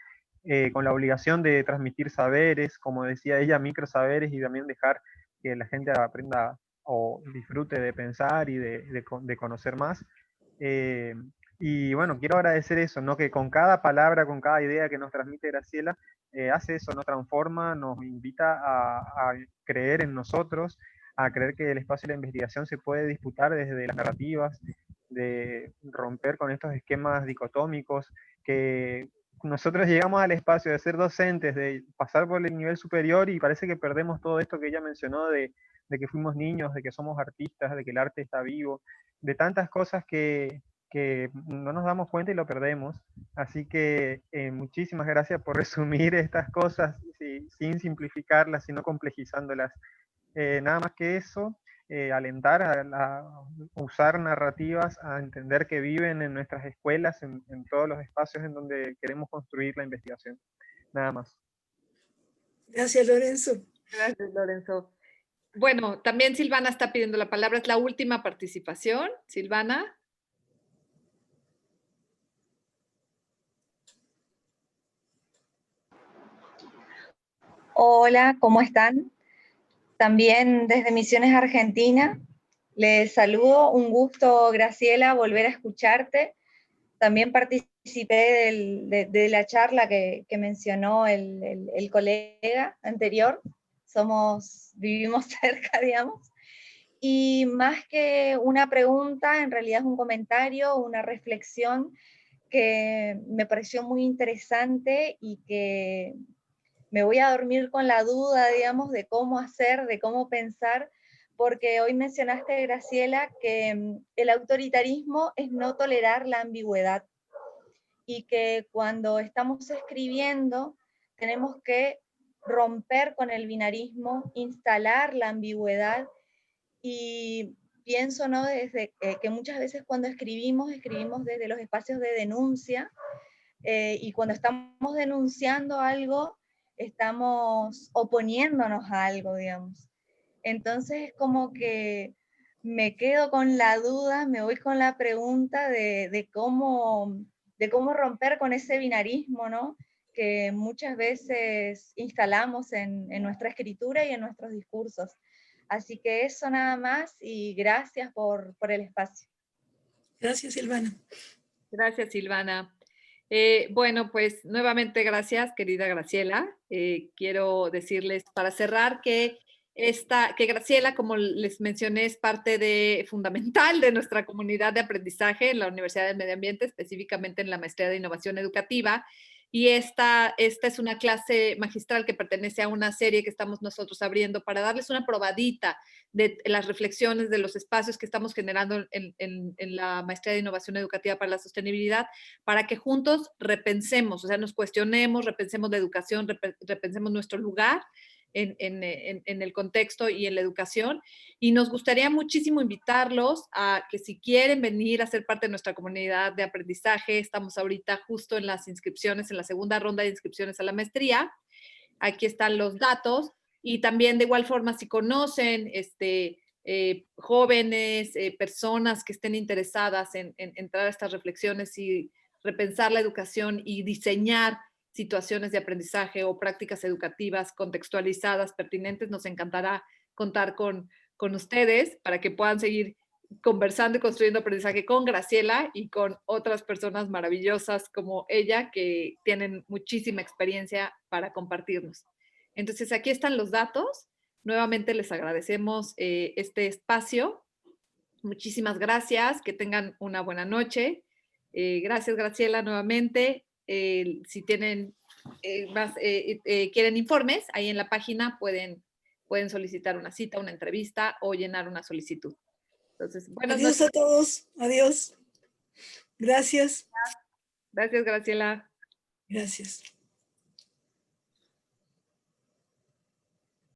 con la obligación de transmitir saberes, como decía ella, microsaberes, y también dejar que la gente aprenda o disfrute de pensar y de conocer más. Eh, y bueno, quiero agradecer eso, ¿no? Que con cada palabra, con cada idea que nos transmite Graciela, hace eso, nos transforma, nos invita a creer en nosotros, a creer que el espacio de la investigación se puede disputar desde las narrativas, de romper con estos esquemas dicotómicos que nosotros llegamos al espacio de ser docentes, de pasar por el nivel superior y parece que perdemos todo esto que ella mencionó de que fuimos niños, de que somos artistas, de que el arte está vivo, de tantas cosas que no nos damos cuenta y lo perdemos. Así que muchísimas gracias por resumir estas cosas sin simplificarlas, sino complejizándolas. Nada más que eso, alentar a usar narrativas, a entender que viven en nuestras escuelas, en todos los espacios en donde queremos construir la investigación. Nada más. Gracias, Lorenzo. gracias, Lorenzo. Bueno, también Silvana está pidiendo la palabra. Es la última participación. Silvana. Hola, ¿cómo están? También desde Misiones Argentina. Les saludo, un gusto, Graciela, volver a escucharte. También participé de la charla que mencionó el colega anterior. Vivimos cerca, digamos. Y más que una pregunta, en realidad es un comentario, una reflexión que me pareció muy interesante y que me voy a dormir con la duda, digamos, de cómo hacer, de cómo pensar, porque hoy mencionaste, Graciela, que el autoritarismo es no tolerar la ambigüedad y que cuando estamos escribiendo tenemos que romper con el binarismo, instalar la ambigüedad y pienso, ¿no?, desde que muchas veces cuando escribimos desde los espacios de denuncia, y cuando estamos denunciando algo, estamos oponiéndonos a algo, digamos. Entonces es como que me quedo con la duda, me voy con la pregunta de cómo romper con ese binarismo, ¿no?, que muchas veces instalamos en nuestra escritura y en nuestros discursos. Así que eso nada más y gracias por el espacio. Gracias, Silvana. Gracias, Silvana. Bueno, pues nuevamente gracias, querida Graciela. Quiero decirles para cerrar que Graciela, como les mencioné, es parte fundamental de nuestra comunidad de aprendizaje en la Universidad del Medio Ambiente, específicamente en la Maestría de Innovación Educativa. Y esta es una clase magistral que pertenece a una serie que estamos nosotros abriendo para darles una probadita de las reflexiones de los espacios que estamos generando en la Maestría de Innovación Educativa para la Sostenibilidad, para que juntos repensemos, o sea, nos cuestionemos, repensemos la educación, repensemos nuestro lugar en el contexto y en la educación. Y nos gustaría muchísimo invitarlos a que si quieren venir a ser parte de nuestra comunidad de aprendizaje, estamos ahorita justo en las inscripciones, en la segunda ronda de inscripciones a la maestría. Aquí están los datos. Y también de igual forma, si conocen jóvenes, personas que estén interesadas en entrar a estas reflexiones y repensar la educación y diseñar situaciones de aprendizaje o prácticas educativas contextualizadas, pertinentes, nos encantará contar con ustedes para que puedan seguir conversando y construyendo aprendizaje con Graciela y con otras personas maravillosas como ella que tienen muchísima experiencia para compartirnos. Entonces, aquí están los datos. Nuevamente les agradecemos este espacio. Muchísimas gracias. Que tengan una buena noche. Gracias, Graciela, nuevamente. Si tienen quieren informes, ahí en la página pueden solicitar una cita, una entrevista o llenar una solicitud. Entonces, buenas Adiós noches. a todos. Adiós. Gracias. Gracias, Graciela. Gracias.